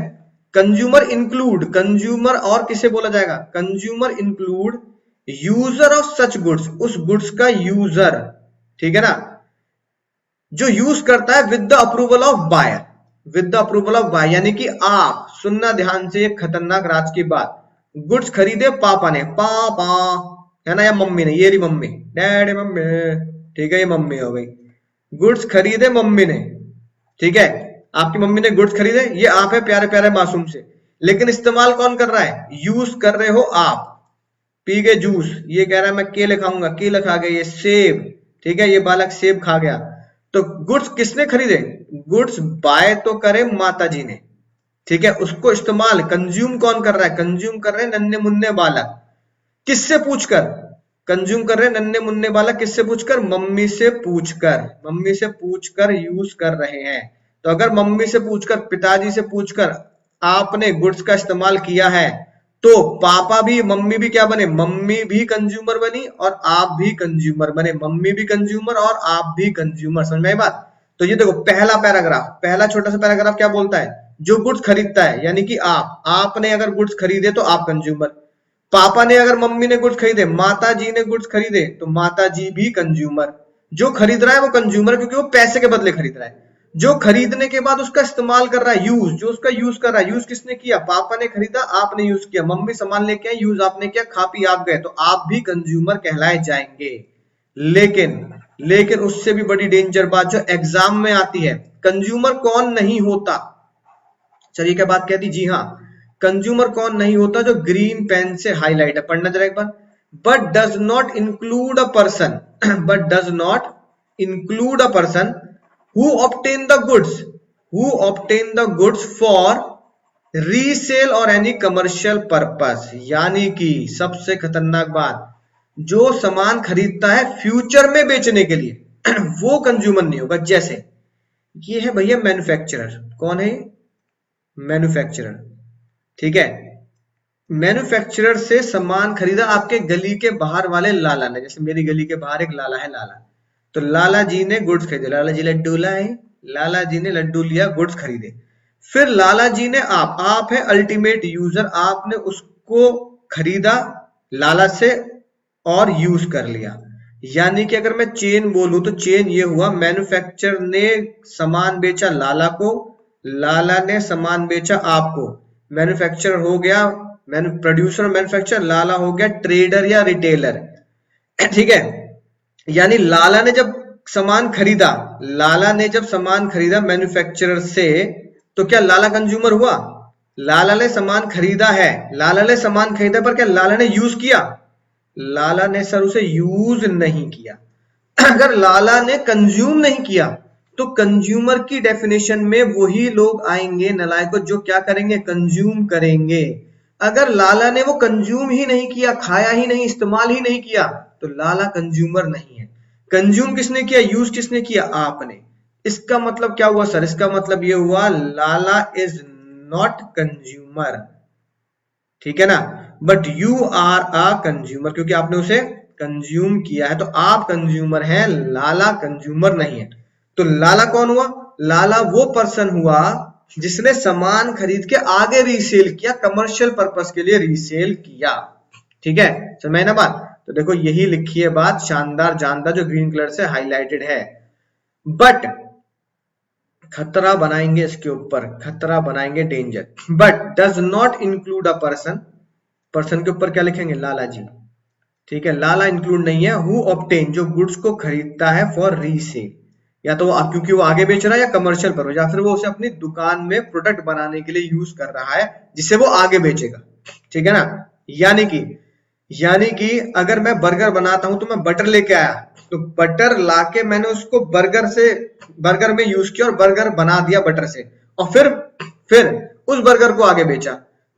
कंज्यूमर इंक्लूड, कंज्यूमर और किसे बोला जाएगा, consumer include user of such goods, उस गुड्स का यूजर। ठीक है ना, जो यूज करता है with the approval of buyer, with the approval of buyer, यानी कि आप सुनना ध्यान से, एक खतरनाक राज की बात, गुड्स खरीदे पापा ने, पापा है ना, या मम्मी ने, ये रही मम्मी, डैडी मम्मी, ठीक है ये मम्मी हो गई, गुड्स खरीदे मम्मी ने। ठीक है, आपकी मम्मी ने गुड्स खरीदे, ये आप है प्यारे प्यारे मासूम से, लेकिन इस्तेमाल कौन कर रहा है, यूज कर रहे हो आप। पी गए जूस, ये कह रहा है मैं केले खाऊंगा, केला खा गया, ये सेब, ठीक है ये बालक सेब खा गया। तो गुड्स किसने खरीदे, गुड्स बाय तो करे माता जी ने, ठीक है, उसको इस्तेमाल कंज्यूम कौन कर रहा है, कंज्यूम कर रहे हैं नन्हे मुन्ने बालक, किससे पूछकर कंज्यूम कर रहे हैं नन्हे मुन्ने बालक, किससे पूछकर, मम्मी से पूछकर, मम्मी से पूछकर यूज कर रहे हैं। तो अगर मम्मी से पूछकर, पिताजी से पूछकर आपने गुड्स का इस्तेमाल किया है, तो पापा भी, मम्मी भी क्या बने, मम्मी भी कंज्यूमर बनी और आप भी कंज्यूमर बने, मम्मी भी कंज्यूमर और आप भी कंज्यूमर, समझ में आई बात। तो ये देखो पहला पैराग्राफ, पहला छोटा सा पैराग्राफ क्या बोलता है, जो गुड्स खरीदता है यानी कि आपने अगर गुड्स खरीदे तो आप कंज्यूमर, पापा ने अगर मम्मी ने गुड्स खरीदे, माता जी ने गुड्स खरीदे तो माता जी भी कंज्यूमर, जो खरीद रहा है वो कंज्यूमर, क्योंकि वो पैसे के बदले खरीद रहा है, जो खरीदने के बाद उसका इस्तेमाल कर रहा है, यूज, जो उसका यूज कर रहा है, यूज किसने किया, पापा ने खरीदा आपने यूज किया, मम्मी सामान लेके आई, यूज आपने किया, खा पी आप गए, तो आप भी कंज्यूमर कहलाए जाएंगे। लेकिन लेकिन उससे भी बड़ी डेंजर बात जो एग्जाम में आती है, कंज्यूमर कौन नहीं होता, चलिए क्या बात कहती, जी हाँ, कंज्यूमर कौन नहीं होता, जो ग्रीन पेन से हाईलाइट है, पढ़ना जरा एक बार, but does not include a person, but does not include a person who obtain the goods, who obtain the goods for resale or any commercial purpose, यानी कि सबसे खतरनाक बात, जो सामान खरीदता है फ्यूचर में बेचने के लिए वो कंज्यूमर नहीं होगा। जैसे ये है भैया मैन्युफैक्चरर, कौन है? मैन्युफैक्चरर, ठीक है। मैन्युफैक्चरर से सामान खरीदा आपके गली के बाहर वाले लाला ने, जैसे मेरी गली के बाहर एक लाला है, लाला, तो लाला जी ने गुड्स खरीदे, लाला जी लड्डू लाए, लाला जी ने लड्डू लिया, गुड्स खरीदे। फिर लाला जी ने, आप है अल्टीमेट यूजर, आपने उसको खरीदा लाला से और यूज कर लिया। यानी कि अगर मैं चेन बोलूं तो चेन ये हुआ, मैन्युफैक्चरर ने सामान बेचा लाला को, लाला ने सामान बेचा आपको, मैन्युफैक्चरर हो गया प्रोड्यूसर, मैन्युफैक्चरर, लाला हो गया ट्रेडर या रिटेलर, ठीक है। यानी लाला ने जब सामान खरीदा, लाला ने जब सामान खरीदा मैन्युफैक्चरर से, तो क्या लाला कंज्यूमर हुआ? लाला ने सामान खरीदा है, लाला ने सामान खरीदा, पर क्या लाला ने यूज किया? लाला ने सर उसे यूज नहीं किया। अगर लाला ने कंज्यूम नहीं किया तो कंज्यूमर की डेफिनेशन में वही लोग आएंगे नालायकों जो क्या करेंगे? कंज्यूम करेंगे। अगर लाला ने वो कंज्यूम ही नहीं किया, खाया ही नहीं, इस्तेमाल ही नहीं किया, तो लाला कंज्यूमर नहीं है। कंज्यूम किसने किया? यूज किसने किया? आपने। इसका मतलब क्या हुआ सर? इसका मतलब ये हुआ लाला इज नॉट कंज्यूमर, ठीक है ना, but you are a consumer, क्योंकि आपने उसे कंज्यूम किया है, तो आप कंज्यूमर हैं, लाला कंज्यूमर नहीं है। तो लाला कौन हुआ? लाला वो पर्सन हुआ जिसने सामान खरीद के आगे रीसेल किया, कमर्शियल पर्पस के लिए रीसेल किया, ठीक है, समझ ना बात? तो देखो यही लिखी है बात, शानदार जानदार, जो ग्रीन कलर से हाईलाइटेड है। बट खतरा बनाएंगे इसके ऊपर, खतरा बनाएंगे, danger, but does not include a person, person के ऊपर क्या लिखेंगे? लाला जी, ठीक है, लाला इंक्लूड नहीं है। हु ऑब्टेन, जो गुड्स को खरीदता है फॉर रीसेल, या तो वो क्योंकि वो आगे बेच रहा है, या कमर्शियल पर्पस, या फिर वो उसे अपनी दुकान में प्रोडक्ट बनाने के लिए यूज कर रहा है जिसे वो आगे बेचेगा, ठीक है ना। यानी कि अगर मैं बर्गर बनाता हूं तो मैं बटर लेके आया, तो बटर लाके मैंने उसको बर्गर में यूज किया और बर्गर बना दिया बटर से, और फिर उस बर्गर को आगे बेचा,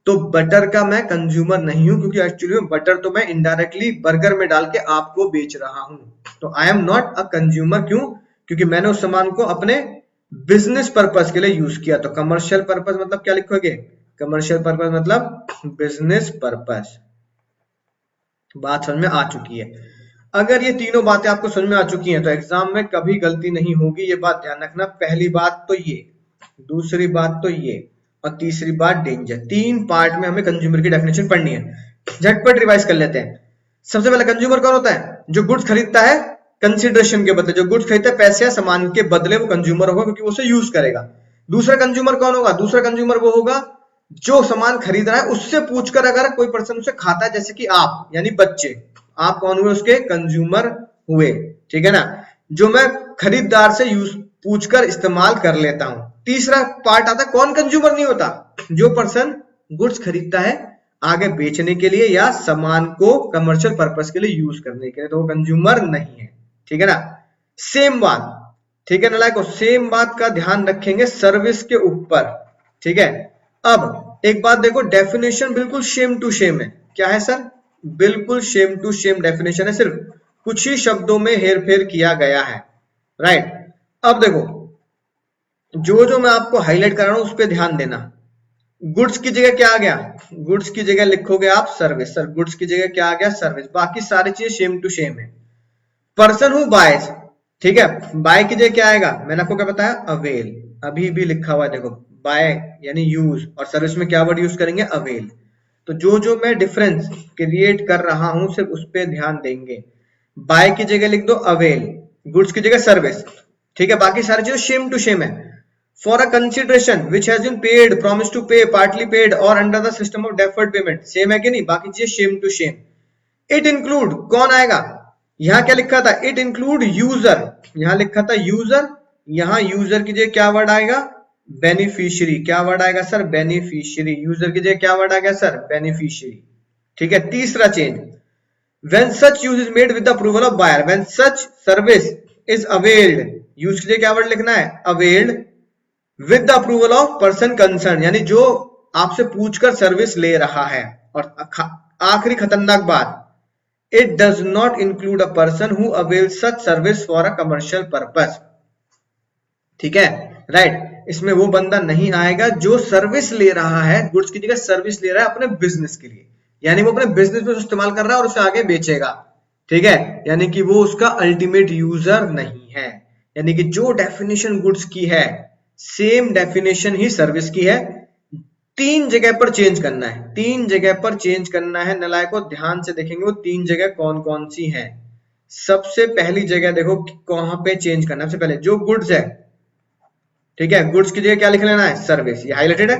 तो बटर का मैं कंज्यूमर नहीं हूं, क्योंकि एक्चुअली बटर तो मैं इनडायरेक्टली बर्गर में डाल के आपको बेच रहा हूं। तो I am not a consumer, क्यों? क्योंकि मैंने उस सामान को अपने बिजनेस पर्पस के लिए यूज किया। तो कमर्शियल पर्पस मतलब क्या लिखोगे? कमर्शियल पर्पस मतलब बिजनेस पर्पस। बात समझ में आ चुकी है? अगर ये तीनों बातें आपको समझ में आ चुकी हैं तो एग्जाम में कभी गलती नहीं होगी, ये बात ध्यान रखना। पहली बात तो ये, दूसरी बात तो ये, और तीसरी बात डेंजर। 3 पार्ट में हमें कंज्यूमर की डेफिनेशन पढ़नी है। झटपट रिवाइज कर लेते हैं। सबसे पहले कंज्यूमर कौन होता है? जो गुड्स खरीदता है कंसिडरेशन के बदले, जो गुड्स खरीदता है पैसे या सामान के बदले, वो कंज्यूमर होगा, क्योंकि वो उसे यूज करेगा। दूसरा कंज्यूमर कौन होगा? दूसरा कंज्यूमर वो होगा जो सामान खरीद रहा है उससे पूछकर अगर कोई पर्सन उसे खाता है, जैसे कि आप, यानी बच्चे, आप कौन हुए? उसके कंज्यूमर हुए, ठीक है ना। जो मैं खरीदार से पूछकर इस्तेमाल कर लेता हूं। तीसरा पार्ट आता है, कौन कंज्यूमर नहीं होता? जो पर्सन गुड्स खरीदता है आगे बेचने के लिए या सामान को कमर्शियल पर्पस के लिए यूज करने के लिए, तो वो कंज्यूमर नहीं है, ठीक है ना। सेम बात, ठीक है ना लाइक, सेम बात का ध्यान रखेंगे सर्विस के ऊपर, ठीक है। अब एक बात देखो, डेफिनेशन बिल्कुल सेम टू सेम है। क्या है सर? बिल्कुल सेम टू सेम डेफिनेशन है, सिर्फ कुछ ही शब्दों में हेरफेर किया गया है, राइट। अब देखो, जो मैं आपको हाईलाइट कर रहा हूं उस पर ध्यान देना। गुड्स की जगह क्या आ गया? गुड्स की जगह लिखोगे आप सर्विस। सर गुड्स की जगह क्या आ गया? सर्विस। बाकी सारी चीजें सेम टू सेम है। पर्सन हु बायज, ठीक है, बाय की जगह क्या आएगा? मैंने आपको क्या बताया? अवेल। अभी भी लिखा हुआ है देखो, बाय यानी यूज, और सर्विस में क्या वर्ड यूज करेंगे? अवेल। तो जो मैं डिफरेंस क्रिएट कर रहा हूं सिर्फ उस पर ध्यान देंगे। बाय की जगह लिख दो अवेल, गुड्स की जगह सर्विस, ठीक है। बाकी सारी चीजें सेम टू सेम है। For a consideration which has been paid, promise to pay, partly paid और under the system of deferred payment, same है कि नहीं? बाकी चीजें same to same. It include कौन आएगा? यहां क्या लिखा था? इट इंक्लूड यूजर, यहां लिखा था यूजर, यहां यूजर की जगह क्या वर्ड आएगा? बेनिफिशियरी। क्या वर्ड आएगा सर? बेनिफिशियरी। यूजर की जगह क्या वर्ड आ गया सर? बेनिफिशियरी, ठीक है। तीसरा change, when such use is made with the approval of buyer, when such service is availed, use के लिए क्या वर्ड लिखना है, availed with the approval of person concern, यानी जो आपसे पूछकर सर्विस ले रहा है। और आखिरी खतरनाक बात, it does not include a person who avail such service for a commercial purpose. ठीक है, राइट, इसमें वो बंदा नहीं आएगा जो सर्विस ले रहा है, गुड्स की जगह सर्विस ले रहा है अपने बिजनेस के लिए, यानी वो अपने बिजनेस में इस्तेमाल कर रहा है और उसे आगे बेचेगा। ठीक है, यानी कि वो उसका अल्टीमेट यूजर नहीं है। यानी कि जो डेफिनेशन गुड्स की है सेम डेफिनेशन ही सर्विस की है, 3 जगह पर चेंज करना है, 3 जगह पर चेंज करना है। नलायकों ध्यान से देखेंगे वो 3 जगह कौन कौन सी हैं। सबसे पहली जगह देखो कहां पे चेंज करना है। सबसे पहले जो गुड्स है, ठीक है, गुड्स की जगह क्या लिख लेना है, सर्विस, ये हाईलाइटेड है।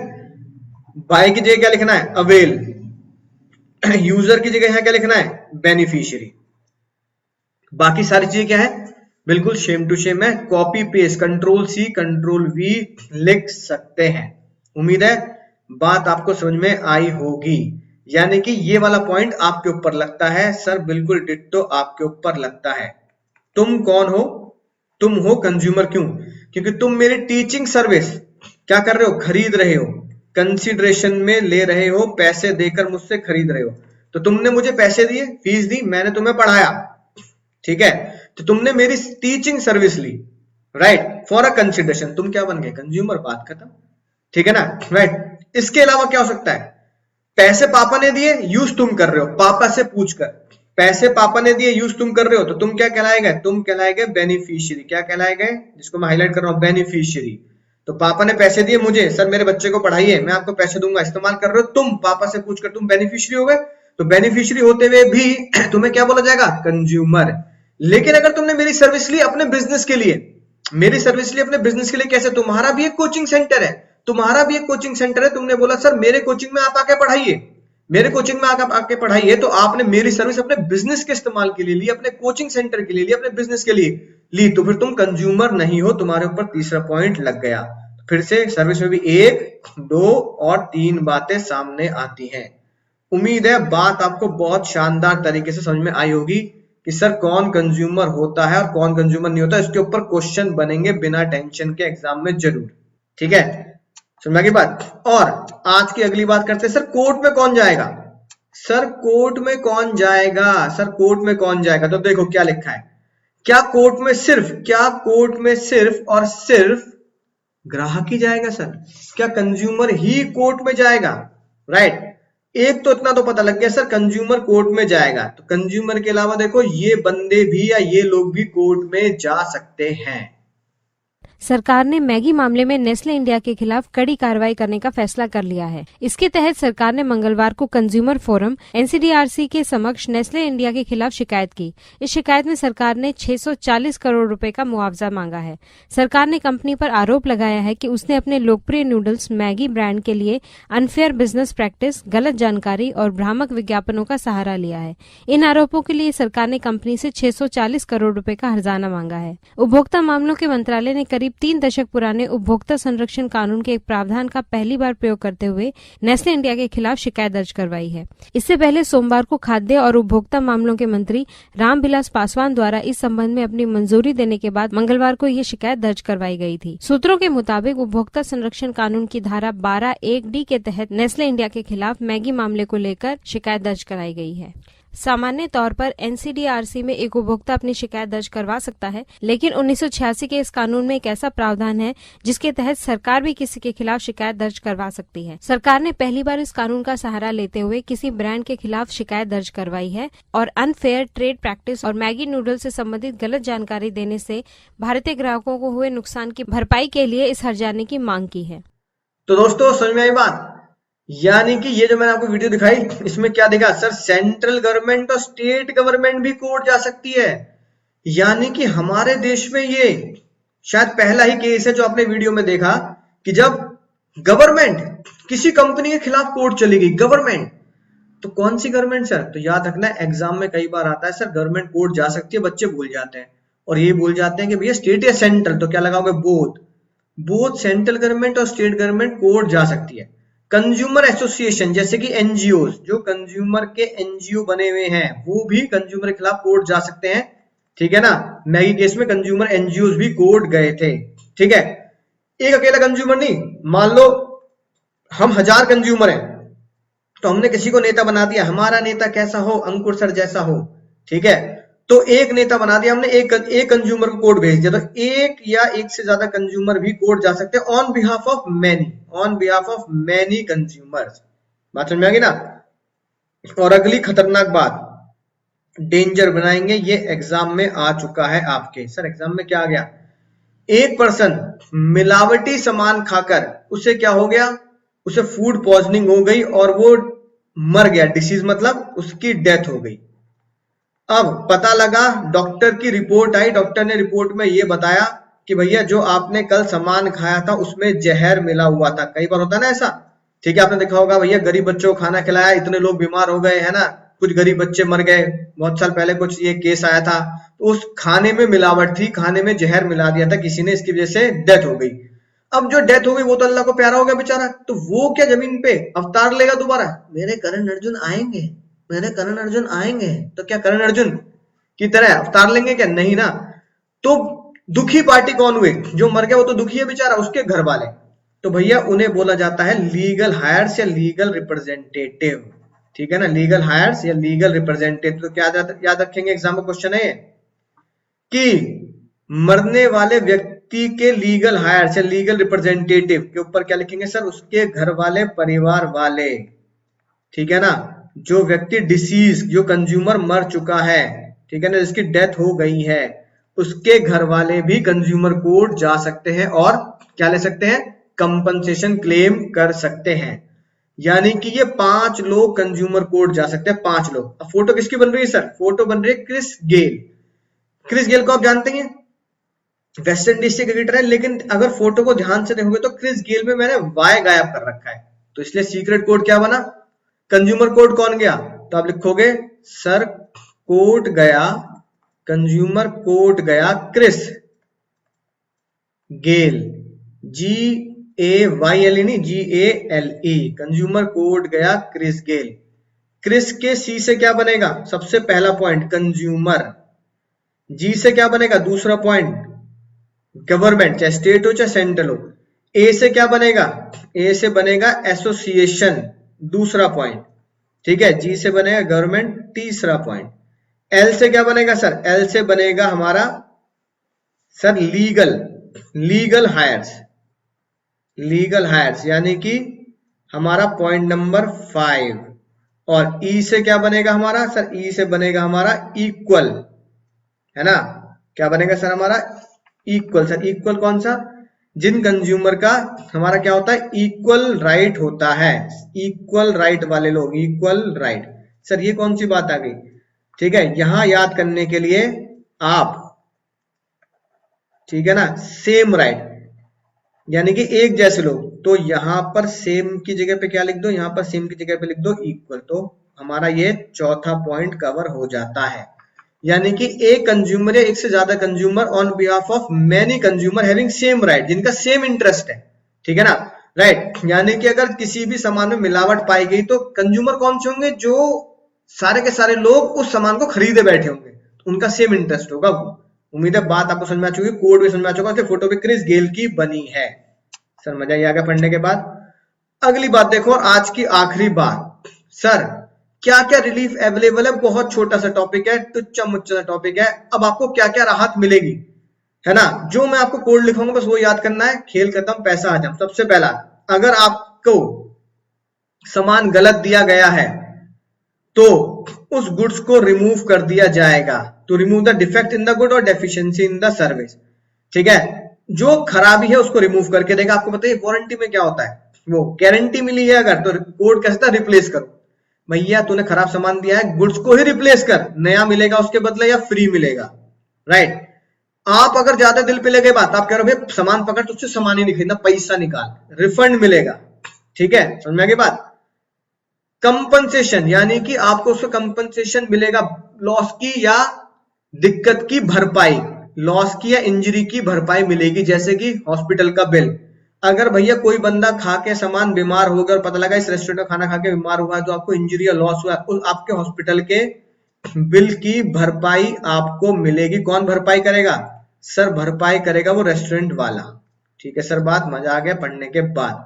बाय की जगह क्या लिखना है, अवेल। यूजर की जगह यहां क्या लिखना है, बेनिफिशियरी। बाकी सारी चीजें क्या है, बिल्कुल सेम टू सेम है, copy paste, control C control V लिख सकते हैं। उम्मीद है बात आपको समझ में आई होगी। यानी कि ये वाला पॉइंट आपके ऊपर लगता है सर, बिल्कुल डिट्टो आपके ऊपर लगता है। तुम कौन हो, तुम हो कंज्यूमर। क्यों, क्योंकि तुम मेरी टीचिंग सर्विस क्या कर रहे हो, खरीद रहे हो, कंसिडरेशन में ले रहे हो, पैसे देकर मुझसे खरीद रहे हो। तो तुमने मुझे पैसे दिए, फीस दी, मैंने तुम्हें पढ़ाया, ठीक है, तो तुमने मेरी टीचिंग सर्विस ली, राइट, फॉर अ कंसिडरेशन, तुम क्या बन गए, कंज्यूमर, बात खत्म। ठीक है ना, राइट। इसके अलावा क्या हो सकता है, पैसे पापा ने दिए, यूज तुम कर रहे हो, पापा से पूछकर पैसे पापा ने दिए, यूज तुम कर रहे हो, तो तुम क्या कहलाए गए, तुम कहलाए गए बेनिफिशियरी। क्या कहलाए गए, जिसको मैं हाईलाइट कर रहा हूं, बेनिफिशियरी। तो पापा ने पैसे दिए मुझे, सर मेरे बच्चे को पढ़ाइए, मैं आपको पैसे दूंगा, इस्तेमाल कर रहे हो तुम, पापा से पूछकर तुम बेनिफिशियरी हो गए। तो बेनिफिशियरी होते हुए भी तुम्हें क्या बोला जाएगा, कंज्यूमर। लेकिन अगर तुमने मेरी सर्विस ली अपने बिजनेस के लिए, मेरी सर्विस ली अपने बिजनेस के लिए, कैसे, तुम्हारा भी एक कोचिंग सेंटर है, तुम्हारा भी एक कोचिंग सेंटर है, तुमने बोला सर मेरे कोचिंग में आप आके पढ़ाइए, मेरे कोचिंग में आके पढ़ाइए, तो आपने मेरी सर्विस अपने बिजनेस के इस्तेमाल के लिए ली, अपने कोचिंग सेंटर के लिए ली, अपने बिजनेस के लिए ली, तो फिर तुम कंज्यूमर नहीं हो, तुम्हारे ऊपर तीसरा पॉइंट लग गया। फिर से सर्विस में भी 1, 2 और 3 बातें सामने आती हैं। उम्मीद है बात आपको बहुत शानदार तरीके से समझ में आई होगी कि सर कौन कंज्यूमर होता है और कौन कंज्यूमर नहीं होता। इसके ऊपर क्वेश्चन बनेंगे बिना टेंशन के एग्जाम में जरूर, ठीक है, समझा की बात। और आज की अगली बात करते हैं, सर कोर्ट में कौन जाएगा, सर कोर्ट में कौन जाएगा, सर कोर्ट में कौन जाएगा। तो देखो क्या लिखा है, क्या कोर्ट में सिर्फ, क्या कोर्ट में सिर्फ और सिर्फ ग्राहक ही जाएगा सर, क्या कंज्यूमर ही कोर्ट में जाएगा, राइट। एक तो इतना तो पता लग गया सर, कंज्यूमर कोर्ट में जाएगा, तो कंज्यूमर के अलावा देखो ये बंदे भी या ये लोग भी कोर्ट में जा सकते हैं। सरकार ने मैगी मामले में नेस्ले इंडिया के खिलाफ कड़ी कार्रवाई करने का फैसला कर लिया है। इसके तहत सरकार ने मंगलवार को कंज्यूमर फोरम एनसीडीआरसी के समक्ष नेस्ले इंडिया के खिलाफ शिकायत की। इस शिकायत में सरकार ने 640 करोड़ रुपए का मुआवजा मांगा है। सरकार ने कंपनी पर आरोप लगाया है कि उसने अपने लोकप्रिय नूडल्स मैगी ब्रांड के लिए अनफेयर बिजनेस प्रैक्टिस, गलत जानकारी और भ्रामक विज्ञापनों का सहारा लिया है। इन आरोपों के लिए सरकार ने कंपनी से 640 करोड़ रुपए का हर्जाना मांगा है। उपभोक्ता मामलों के मंत्रालय ने करीब 3 दशक पुराने उपभोक्ता संरक्षण कानून के एक प्रावधान का पहली बार प्रयोग करते हुए नेस्ले इंडिया के खिलाफ शिकायत दर्ज करवाई है। इससे पहले सोमवार को खाद्य और उपभोक्ता मामलों के मंत्री रामविलास पासवान द्वारा इस संबंध में अपनी मंजूरी देने के बाद मंगलवार को ये शिकायत दर्ज करवाई गई थी। सूत्रों के मुताबिक उपभोक्ता संरक्षण कानून की धारा 12(1)(d) के तहत नेस्ले इंडिया के खिलाफ मैगी मामले को लेकर शिकायत दर्ज कराई गई है। सामान्य तौर पर एनसीडीआरसी में एक उपभोक्ता अपनी शिकायत दर्ज करवा सकता है, लेकिन 1986 के इस कानून में एक ऐसा प्रावधान है जिसके तहत सरकार भी किसी के खिलाफ शिकायत दर्ज करवा सकती है। सरकार ने पहली बार इस कानून का सहारा लेते हुए किसी ब्रांड के खिलाफ शिकायत दर्ज करवाई है और अनफेयर ट्रेड प्रैक्टिस और मैगी नूडल से संबंधित गलत जानकारी देने से भारतीय ग्राहकों को हुए नुकसान की भरपाई के लिए इस हर्जाने की मांग की है। तो दोस्तों समझ में आई बात, यानी कि ये जो मैंने आपको वीडियो दिखाई इसमें क्या देखा सर, सेंट्रल गवर्नमेंट और स्टेट गवर्नमेंट भी कोर्ट जा सकती है। यानी कि हमारे देश में ये शायद पहला ही केस है जो आपने वीडियो में देखा कि जब गवर्नमेंट किसी कंपनी के खिलाफ कोर्ट चली गई। गवर्नमेंट तो कौन सी गवर्नमेंट सर, तो याद रखना एग्जाम में कई बार आता है सर गवर्नमेंट कोर्ट जा सकती है, बच्चे भूल जाते हैं और ये भूल जाते हैं कि भैया स्टेट या सेंट्रल, तो क्या लगाओगे बोथ, बोथ सेंट्रल गवर्नमेंट और स्टेट गवर्नमेंट कोर्ट जा सकती है। कंज्यूमर एसोसिएशन जैसे कि एनजीओ, जो कंज्यूमर के एनजीओ बने हुए हैं वो भी कंज्यूमर के खिलाफ कोर्ट जा सकते हैं, ठीक है ना। मैगी केस में कंज्यूमर एनजीओ भी कोर्ट गए थे, ठीक है। एक अकेला कंज्यूमर नहीं, मान लो हम 1000 कंज्यूमर हैं, तो हमने किसी को नेता बना दिया, हमारा नेता कैसा हो, अंकुर सर जैसा हो, ठीक है। तो एक नेता बना दिया हमने, एक कंज्यूमर को कोर्ट भेज दिया, तो एक या एक से ज्यादा कंज्यूमर भी कोर्ट जा सकते हैं on behalf of many consumers. बात समझ में आ गई ना। और अगली खतरनाक बात, डेंजर बनाएंगे, ये एग्जाम में आ चुका है आपके। सर एग्जाम में क्या आ गया? एक पर्सन मिलावटी सामान खाकर उसे क्या हो गया, उसे फूड पॉइजनिंग हो गई और वो मर गया, डिसीज मतलब उसकी डेथ हो गई। अब पता लगा, डॉक्टर की रिपोर्ट आई, डॉक्टर ने रिपोर्ट में ये बताया कि भैया जो आपने कल सामान खाया था उसमें जहर मिला हुआ था। कई बार होता है ना ऐसा, ठीक है, आपने देखा होगा भैया गरीब बच्चों को खाना खिलाया, इतने लोग बीमार हो गए है ना, कुछ गरीब बच्चे मर गए, बहुत साल पहले कुछ ये केस आया था, तो उस खाने में मिलावट थी, खाने में जहर मिला दिया था किसी ने, इसकी वजह से डेथ हो गई। अब जो डेथ हो गई वो तो अल्लाह को प्यारा हो गया बेचारा, तो वो क्या जमीन पे अवतार लेगा दोबारा? मेरे करण अर्जुन आएंगे, मेरे करण अर्जुन आएंगे, तो क्या करण अर्जुन की तरह अवतार लेंगे क्या? नहीं ना। तो दुखी पार्टी कौन हुए? जो मर गया वो तो दुखी है बेचारा, उसके घर वाले। तो भैया उन्हें बोला जाता है लीगल हायर्स या लीगल रिप्रेजेंटेटिव, ठीक है ना, लीगल हायर्स या लीगल रिप्रेजेंटेटिव। तो क्या याद रखेंगे, एग्जाम का क्वेश्चन है कि मरने वाले व्यक्ति के लीगल हायर्स या लीगल रिप्रेजेंटेटिव के ऊपर क्या लिखेंगे सर? उसके घर वाले, परिवार वाले, ठीक है ना। जो व्यक्ति डिसीज, जो कंज्यूमर मर चुका है, ठीक है ना, जिसकी डेथ हो गई है, उसके घर वाले भी कंज्यूमर कोर्ट जा सकते हैं और क्या ले सकते हैं? कंपनसेशन क्लेम कर सकते हैं। यानी कि ये 5 लोग कंज्यूमर कोर्ट जा सकते हैं, 5 लोग। अब फोटो किसकी बन रही है सर? फोटो बन रही है क्रिस गेल। क्रिस गेल को आप जानते हैं, वेस्ट इंडीज से क्रिकेटर है, लेकिन अगर फोटो को ध्यान से देखोगे तो क्रिस गेल में मैंने वाई गायब कर रखा है, तो इसलिए सीक्रेट कोड क्या बना? कंज्यूमर कोर्ट कौन गया? तो आप लिखोगे सर कोर्ट गया, कंज्यूमर कोर्ट गया क्रिस गेल, GAYLE नहीं, GALE, कंज्यूमर कोर्ट गया क्रिस गेल। क्रिस के सी से क्या बनेगा? सबसे पहला पॉइंट कंज्यूमर, जी से क्या बनेगा? दूसरा पॉइंट गवर्नमेंट, चाहे स्टेट हो चाहे सेंट्रल हो। ए से क्या बनेगा? ए से बनेगा एसोसिएशन, दूसरा पॉइंट, ठीक है। जी से बनेगा गवर्नमेंट, तीसरा पॉइंट। एल से क्या बनेगा सर? एल से बनेगा हमारा sir legal heirs, legal heirs, यानी कि हमारा पॉइंट नंबर 5। और ई से क्या बनेगा हमारा सर? ई से बनेगा हमारा इक्वल, है ना। क्या बनेगा सर हमारा? इक्वल। सर इक्वल कौन सा? जिन कंज्यूमर का हमारा क्या होता है? इक्वल राइट होता है, इक्वल राइट वाले लोग, इक्वल राइट। सर ये कौन सी बात आ गई? ठीक है, यहां याद करने के लिए आप, ठीक है ना, सेम राइट यानी कि एक जैसे लोग, तो यहां पर सेम की जगह पे क्या लिख दो? यहां पर सेम की जगह पे लिख दो इक्वल। तो हमारा ये चौथा पॉइंट कवर हो जाता है। यानी कि एक कंज्यूमर या एक से ज्यादा consumer on behalf of many consumer having same right, जिनका सेम इंटरेस्ट है, ठीक है ना, राइट। यानी कि अगर किसी भी सामान में मिलावट पाई गई तो कंज्यूमर कौन से होंगे? जो सारे के सारे लोग उस सामान को खरीदे बैठे होंगे, तो उनका सेम इंटरेस्ट होगा। उम्मीद है बात आपको समझ में आ चुकी है, कोड भी समझ में आ चुका है। फोटो भी क्रिस गेल की बनी है। सर मजा ही आ गया पढ़ने के बाद। अगली बात देखो, आज की आखिरी बात, सर क्या क्या रिलीफ अवेलेबल है? बहुत छोटा सा टॉपिक है, टुच्चा मुच्चा सा टॉपिक है। अब आपको क्या क्या राहत मिलेगी, है ना, जो मैं आपको कोड लिखूंगा बस वो याद करना है। खेल खत्म, पैसा हजम। सबसे पहला, अगर आपको सामान गलत दिया गया है तो उस गुड्स को रिमूव कर दिया जाएगा। तो remove the defect in the good और डेफिशिएंसी इन द सर्विस, ठीक है। जो खराबी है उसको रिमूव करके देगा। आपको पता है वारंटी में क्या होता है? वो गारंटी मिली है अगर, तो कोड कैसे? रिप्लेस करो। भैया तूने खराब सामान दिया है, गुड्स को ही रिप्लेस कर, नया मिलेगा उसके बदले या फ्री मिलेगा, राइट। आप अगर ज्यादा दिल पे लगे बात, आप कह रहे हो भाई सामान पकड़, तुझसे सामान ही नहीं खरीदना, पैसा निकाल, रिफंड मिलेगा, ठीक है, समझ में आ गई बात। कंपनसेशन, यानी कि आपको उसका कंपनसेशन मिलेगा, लॉस की या दिक्कत की भरपाई, लॉस की या इंजरी की भरपाई मिलेगी। जैसे कि हॉस्पिटल का बिल, अगर भैया कोई बंदा खा के सामान बीमार हो गया और पता लगा इस रेस्टोरेंट में खाना खा के बीमार हुआ है, तो आपको इंजरी या लॉस हुआ, आपके हॉस्पिटल के बिल की भरपाई आपको मिलेगी। कौन भरपाई करेगा सर? भरपाई करेगा वो रेस्टोरेंट वाला। ठीक है सर, बात मजा आ गया पढ़ने के बाद।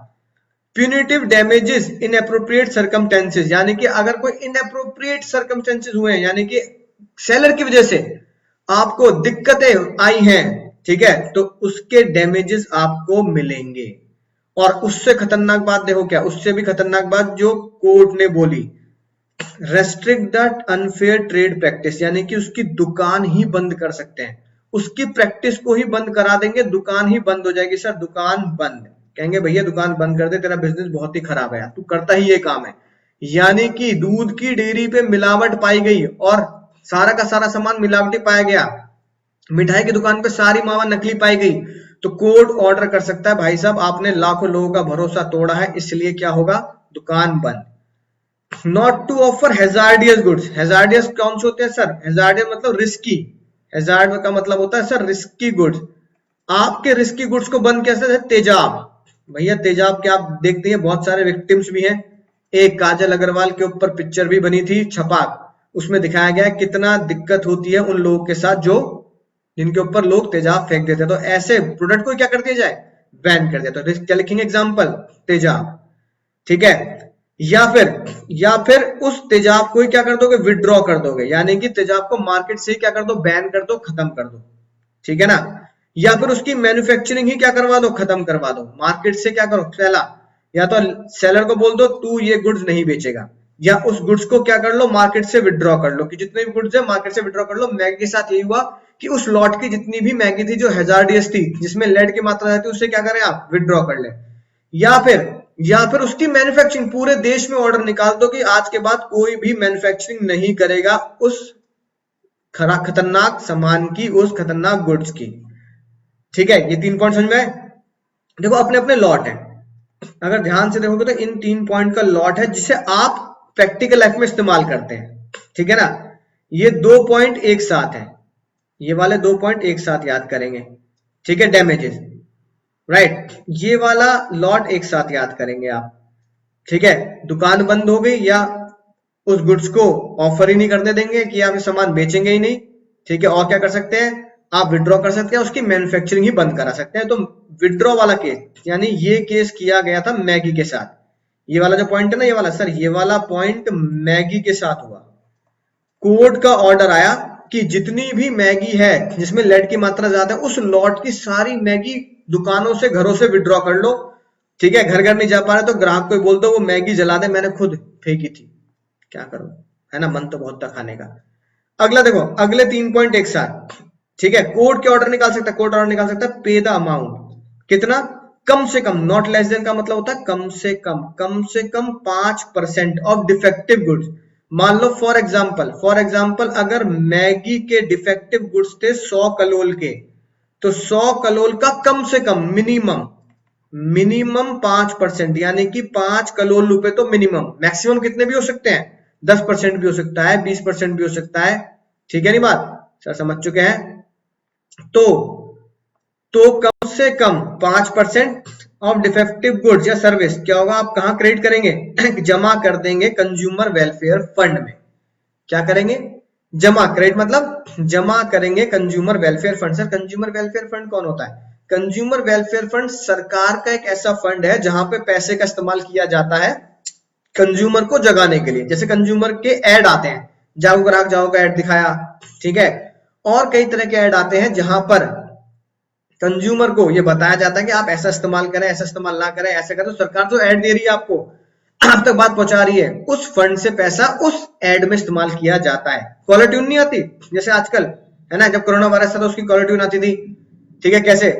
Punitive damages in appropriate circumstances, यानी कि अगर कोई इनअप्रोप्रिएट सर्कमस्टेंसेस हुए हैं, यानी कि सेलर की वजह से आपको दिक्कतें आई हैं, ठीक है, तो उसके डैमेजेस आपको मिलेंगे। और उससे खतरनाक बात देखो क्या, उससे भी खतरनाक बात जो कोर्ट ने बोली, restrict that unfair trade practice, यानी कि उसकी दुकान ही बंद कर सकते हैं, उसकी प्रैक्टिस को ही बंद करा देंगे, दुकान ही बंद हो जाएगी सर, दुकान बंद। कहेंगे भैया दुकान बंद कर दे, तेरा बिजनेस बहुत ही खराब है, तू करता ही ये काम है। यानी कि दूध की डेयरी पे मिलावट पाई गई और सारा का सारा सामान मिलावटी पाया गया, मिठाई की दुकान पे सारी मावा नकली पाई गई, तो कोर्ट ऑर्डर कर सकता है भाई साहब आपने लाखों लोगों का भरोसा तोड़ा है, इसलिए क्या होगा, दुकान बंद। Not to offer hazardous goods, hazardous कौन से होते हैं सर? हैजार्डियस मतलब रिस्की, हैजार्ड का मतलब होता है सर रिस्की गुड्स। आपके रिस्की गुड्स को बंद कैसे है? तेजाब, भैया तेजाब के आप देखते हैं बहुत सारे विक्टिम्स भी हैं। एक काजल अग्रवाल के ऊपर पिक्चर भी बनी थी छपाक, उसमें दिखाया गया है कितना दिक्कत होती है उन लोगों के साथ जो जिनके ऊपर लोग तेजाब फेंक देते हैं। तो ऐसे प्रोडक्ट को क्या कर दिया जाए? बैन कर दिया। तो क्या लिखेंगे एग्जाम्पल? तेजाब, ठीक है। या फिर उस तेजाब को ही क्या कर दोगे? विड्रॉ कर दोगे, यानी कि तेजाब को मार्केट से क्या कर दो? बैन कर दो, खत्म कर दो, ठीक है ना। या फिर उसकी मैन्युफैक्चरिंग ही क्या करवा दो? खत्म करवा दो, मार्केट से क्या करो? फैला, या तो सेलर को बोल दो तू ये गुड्स नहीं बेचेगा, या उस गुड्स को क्या कर लो? मार्केट से विड्रॉ कर लो, कि जितने भी गुड्स है मार्केट से विड्रॉ कर लो। मैगी के साथ यही हुआ कि उस लॉट की जितनी भी मैगी थी जो हैजार्डियस थी, जिसमें लेड की मात्रा रहती है, उससे क्या करें आप? विड्रॉ कर ले। या फिर उसकी मैन्युफैक्चरिंग पूरे देश में ऑर्डर निकाल दो कि आज के बाद कोई भी मैन्युफैक्चरिंग नहीं करेगा उस खतरनाक सामान की, उस खतरनाक गुड्स की, ठीक है। ये 3 पॉइंट समझ में आए? देखो अपने अपने लॉट है, अगर ध्यान से देखोगे तो इन 3 पॉइंट का लॉट है जिसे आप प्रैक्टिकल लाइफ में इस्तेमाल करते हैं, ठीक है ना। ये 2 पॉइंट एक साथ है, ये वाले 2 पॉइंट एक साथ याद करेंगे, ठीक है। डैमेजेस, राइट, ये वाला लॉट एक साथ याद करेंगे आप, ठीक है। दुकान बंद हो गई या उस गुड्स को ऑफर ही नहीं करने देंगे कि आप ये सामान बेचेंगे ही नहीं, ठीक है। और क्या कर सकते हैं? आप विड्रॉ कर सकते हैं, उसकी मैन्युफैक्चरिंग ही बंद करा सकते हैं। तो विड्रॉ वाला केस, यानी ये केस किया गया था मैगी के साथ। ये वाला जो पॉइंट है ना, ये वाला सर, ये वाला पॉइंट मैगी के साथ हुआ। कोर्ट का ऑर्डर आया कि जितनी भी मैगी है जिसमें लेड की मात्रा ज्यादा है, उस लॉट की सारी मैगी दुकानों से, घरों से विड्रॉ कर लो, ठीक है। घर घर नहीं जा पा रहे तो ग्राहक को बोल दो वो मैगी जला दे, मैंने खुद फेंकी थी, क्या करो, है ना, मन तो बहुत था खाने का। अगला देखो, अगले 3 पॉइंट एक साथ, ठीक है। कोर्ट के ऑर्डर निकाल सकता है, कोर्ट ऑर्डर निकाल सकता है, पे द अमाउंट, कितना? कम से कम, नॉट लेस देन का मतलब होता है कम से कम 5% ऑफ डिफेक्टिव गुड्स। मान लो फॉर एग्जाम्पल अगर मैगी के डिफेक्टिव गुड्स थे 100 कलोल के, तो 100 कलोल का कम से कम मिनिमम 5%, यानी कि 5 कलोल रुपए तो मिनिमम, मैक्सिमम कितने भी हो सकते हैं? 10% भी हो सकता है, 20% भी हो सकता है, ठीक है नहीं बात सर, समझ चुके हैं। तो कम से कम 5% ऑफ डिफेक्टिव गुड्स या सर्विस क्या होगा? आप कहां क्रेडिट करेंगे? जमा कर देंगे कंज्यूमर वेलफेयर फंड में। क्या करेंगे? जमा, क्रेडिट मतलब जमा करेंगे consumer welfare fund. Sir consumer welfare fund कौन होता है? कंज्यूमर वेलफेयर फंड सरकार का एक ऐसा फंड है जहां पे पैसे का इस्तेमाल किया जाता है कंज्यूमर को जगाने के लिए। जैसे कंज्यूमर के ऐड आते हैं, जागो ग्राहक जाओ का ऐड दिखाया, ठीक है। और कई तरह के ऐड आते हैं जहां पर कंज्यूमर को ये बताया जाता है कि आप ऐसा इस्तेमाल करें, ऐसा इस्तेमाल ना करें, ऐसा करें। तो सरकार जो ऐड दे रही है आपको, आप तक बात पहुंचा रही है, उस फंड से पैसा उस ऐड में इस्तेमाल किया जाता है। कॉलर ट्यून नहीं आती जैसे आजकल, है ना, जब कोरोना वायरस था तो उसकी कॉलर ट्यून आती थी, ठीक है, कैसे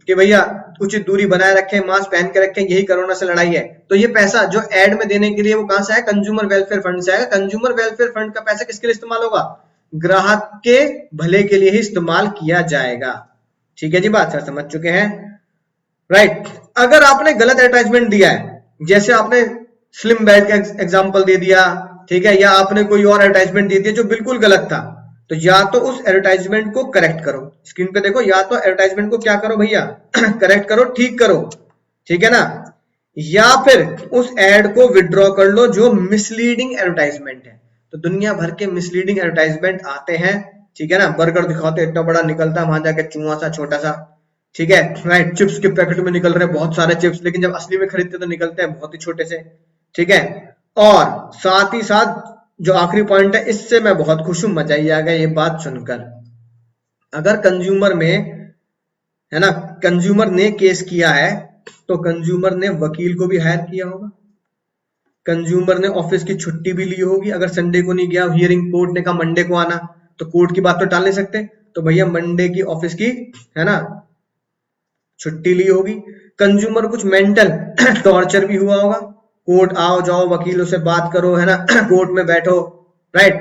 कि भैया उचित दूरी बनाए रखें, मास्क पहन के रखें, यही कोरोना से लड़ाई है। तो ये पैसा जो ऐड में देने के लिए वो कहां से आया? कंज्यूमर वेलफेयर फंड से आएगा। कंज्यूमर वेलफेयर फंड का पैसा किसके लिए इस्तेमाल होगा? ग्राहक के भले के लिए ही इस्तेमाल किया जाएगा, ठीक है जी, बात सर समझ चुके हैं, राइट। अगर आपने गलत एडवर्टाइजमेंट दिया है, जैसे आपने स्लिम बेड का एग्जांपल दे दिया, ठीक है, या आपने कोई और एडवर्टाइजमेंट दे दिया जो बिल्कुल गलत था, तो या तो उस एडवर्टाइजमेंट को करेक्ट करो, स्क्रीन पे देखो, या तो एडवर्टाइजमेंट को क्या करो भैया? करेक्ट करो, ठीक करो, ठीक है ना, या फिर उस एड को विड्रॉ कर लो जो मिसलीडिंग एडवर्टाइजमेंट है। तो तो दुनिया भर के मिसलीडिंग एडवर्टाइजमेंट आते हैं, ठीक है ना। बर्गर दिखाते इतना बड़ा निकलता है, वहां जाके चूहा सा छोटा सा, ठीक है, राइट। चिप्स के पैकेट में निकल रहे बहुत सारे चिप्स, लेकिन जब असली में खरीदते तो निकलते हैं बहुत ही छोटे से, ठीक है। और साथ ही साथ जो आखिरी पॉइंट है, इससे मैं बहुत खुश हूं, मजा ही आ गया ये बात सुनकर। अगर कंज्यूमर में, है ना, कंज्यूमर ने केस किया है तो कंज्यूमर ने वकील को भी हायर किया होगा, कंज्यूमर ने ऑफिस की छुट्टी भी ली होगी। अगर संडे को नहीं गया हियरिंग, कोर्ट ने कहा मंडे को आना, तो कोर्ट की बात तो टाल नहीं सकते, तो भैया मंडे की ऑफिस की, है ना, छुट्टी ली होगी। कंज्यूमर कुछ मेंटल टॉर्चर भी हुआ होगा, कोर्ट आओ जाओ, वकीलों से बात करो, है ना, कोर्ट में बैठो, राइट।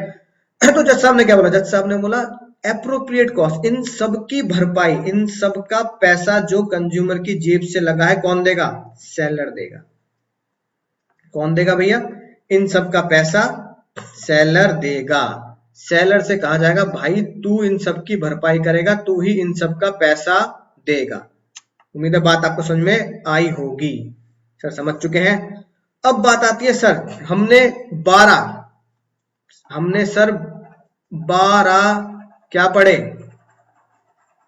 तो जज साहब ने क्या बोला, जज साहब ने बोला एप्रोप्रिएट कॉस्ट, इन सब की भरपाई, इन सब का पैसा जो कंज्यूमर की जेब से लगा है कौन देगा, सेलर देगा। कौन देगा भैया, इन सब का पैसा सेलर देगा। सेलर से कहा जाएगा भाई तू इन सब की भरपाई करेगा, तू ही इन सब का पैसा देगा। उम्मीद है बात आपको समझ में आई होगी, सर समझ चुके हैं। अब बात आती है सर, हमने 12 क्या पढ़े,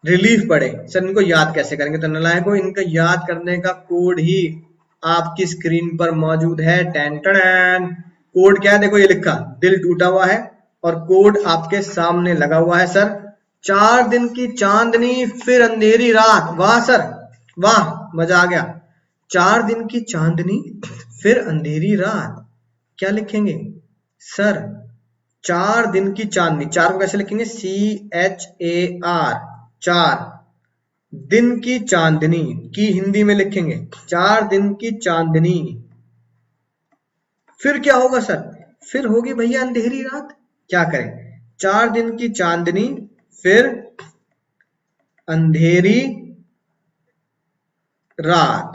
रिलीफ पढ़े, सर इनको याद कैसे करेंगे, तो नालायकों इनका याद करने का कोड ही आपकी स्क्रीन पर मौजूद है। टेन टेन कोड क्या है, देखो ये लिखा, दिल टूटा हुआ है और कोड आपके सामने लगा हुआ है सर। 4 दिन की चांदनी फिर अंधेरी रात, वाह सर वाह, मजा आ गया। 4 दिन की चांदनी फिर अंधेरी रात, क्या लिखेंगे सर, 4 दिन की चांदनी, 4 को कैसे लिखेंगे, CHAR, 4 दिन की चांदनी की हिंदी में लिखेंगे 4 दिन की चांदनी। फिर क्या होगा सर, फिर होगी भैया अंधेरी रात, क्या करें, 4 दिन की चांदनी फिर अंधेरी रात,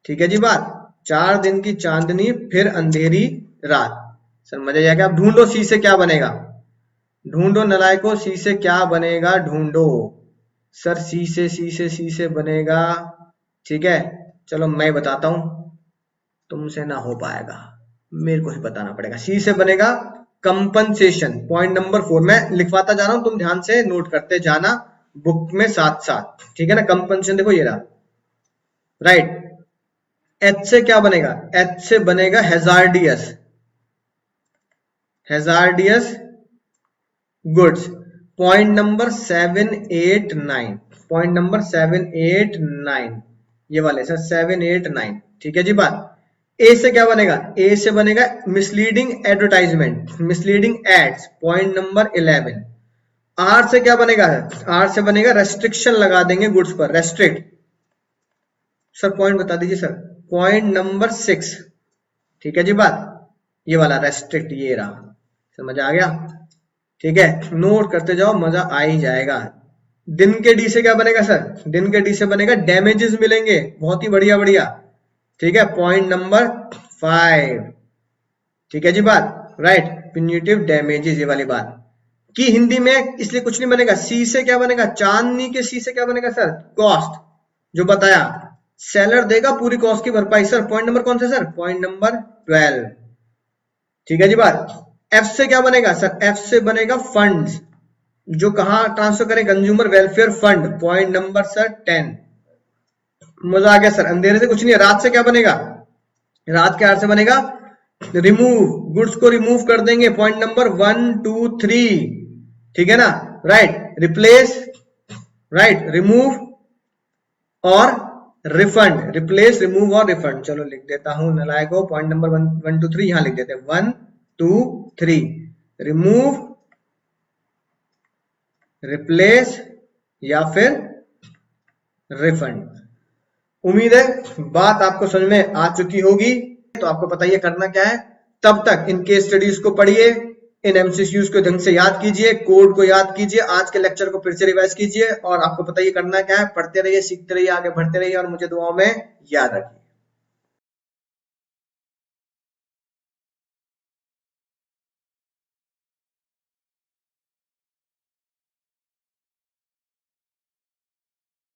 ठीक है जी बात, 4 दिन की चांदनी फिर अंधेरी रात। सर मजा जाएगा। अब ढूंढो सी से क्या बनेगा, ढूंढो नलायको, सी से क्या बनेगा, ढूंढो सर, सी से बनेगा, ठीक है। चलो मैं बताता हूं, तुमसे ना हो पाएगा, मेरे को ही बताना पड़ेगा। सी से बनेगा कंपनसेशन, पॉइंट नंबर 4 मैं लिखवाता जा रहा हूं, तुम ध्यान से नोट करते जाना बुक में साथ साथ, ठीक है ना। कंपनसेशन देखो ये रहा, राइट। एच से क्या बनेगा, एच से बनेगा hazardous, hazardous goods, point number 7, 8, 9, point number 7, 8, 9, ये वाले सर 7, 8, 9, ठीक है जी बात। ए से क्या बनेगा, ए से बनेगा misleading advertisement, misleading ads, point number 11। R से क्या बनेगा, आर से बनेगा रेस्ट्रिक्शन लगा देंगे गुड्स पर, रेस्ट्रिक्ट, सर पॉइंट बता दीजिए सर, पॉइंट नंबर 6, ठीक है जी बात, ये वाला रेस्ट्रिक्ट, ये रहा, समझ आ गया, ठीक है। नोट करते जाओ, मजा आ ही जाएगा। दिन के डी से क्या बनेगा सर, दिन के डी से बनेगा डैमेजेस मिलेंगे, बहुत ही बढ़िया बढ़िया, ठीक है, पॉइंट नंबर 5, ठीक है जी बात, राइट, प्यूनिटिव डैमेजेस, ये वाली बात की हिंदी में इसलिए कुछ नहीं बनेगा। सी से क्या बनेगा, चांदनी के सी से क्या बनेगा सर, कॉस्ट, जो बताया सेलर देगा पूरी कॉस्ट की भरपाई सर। पॉइंट नंबर कौन सा सर, पॉइंट नंबर 12, ठीक है जी बात। एफ से क्या बनेगा सर, एफ से बनेगा फंड्स, जो कहां ट्रांसफर करें, consumer welfare fund, point number sir 10। मजा आ गया सर। अंधेरे से कुछ नहीं है। रात से क्या बनेगा, रात के आर से बनेगा रिमूव, गुड्स को रिमूव कर देंगे, पॉइंट नंबर 1, 2, 3, ठीक है ना, राइट। रिप्लेस, राइट, रिमूव और रिफंड, रिप्लेस, रिमूव और रिफंड। चलो लिख देता हूं नलायको, पॉइंट नंबर 1, 2, 3 यहां लिख देते हैं, 1, 2, 3, रिमूव, रिप्लेस या फिर रिफंड। उम्मीद है बात आपको समझ में आ चुकी होगी। तो आपको पता ही है करना क्या है। तब तक इन केस स्टडीज को पढ़िए, इन एमसीक्यूज को ढंग से याद कीजिए, कोड को याद कीजिए, आज के लेक्चर को फिर से रिवाइज कीजिए और आपको पता ही करना क्या है, पढ़ते रहिए, सीखते रहिए, आगे बढ़ते रहिए और मुझे दुआओं में याद रखिए।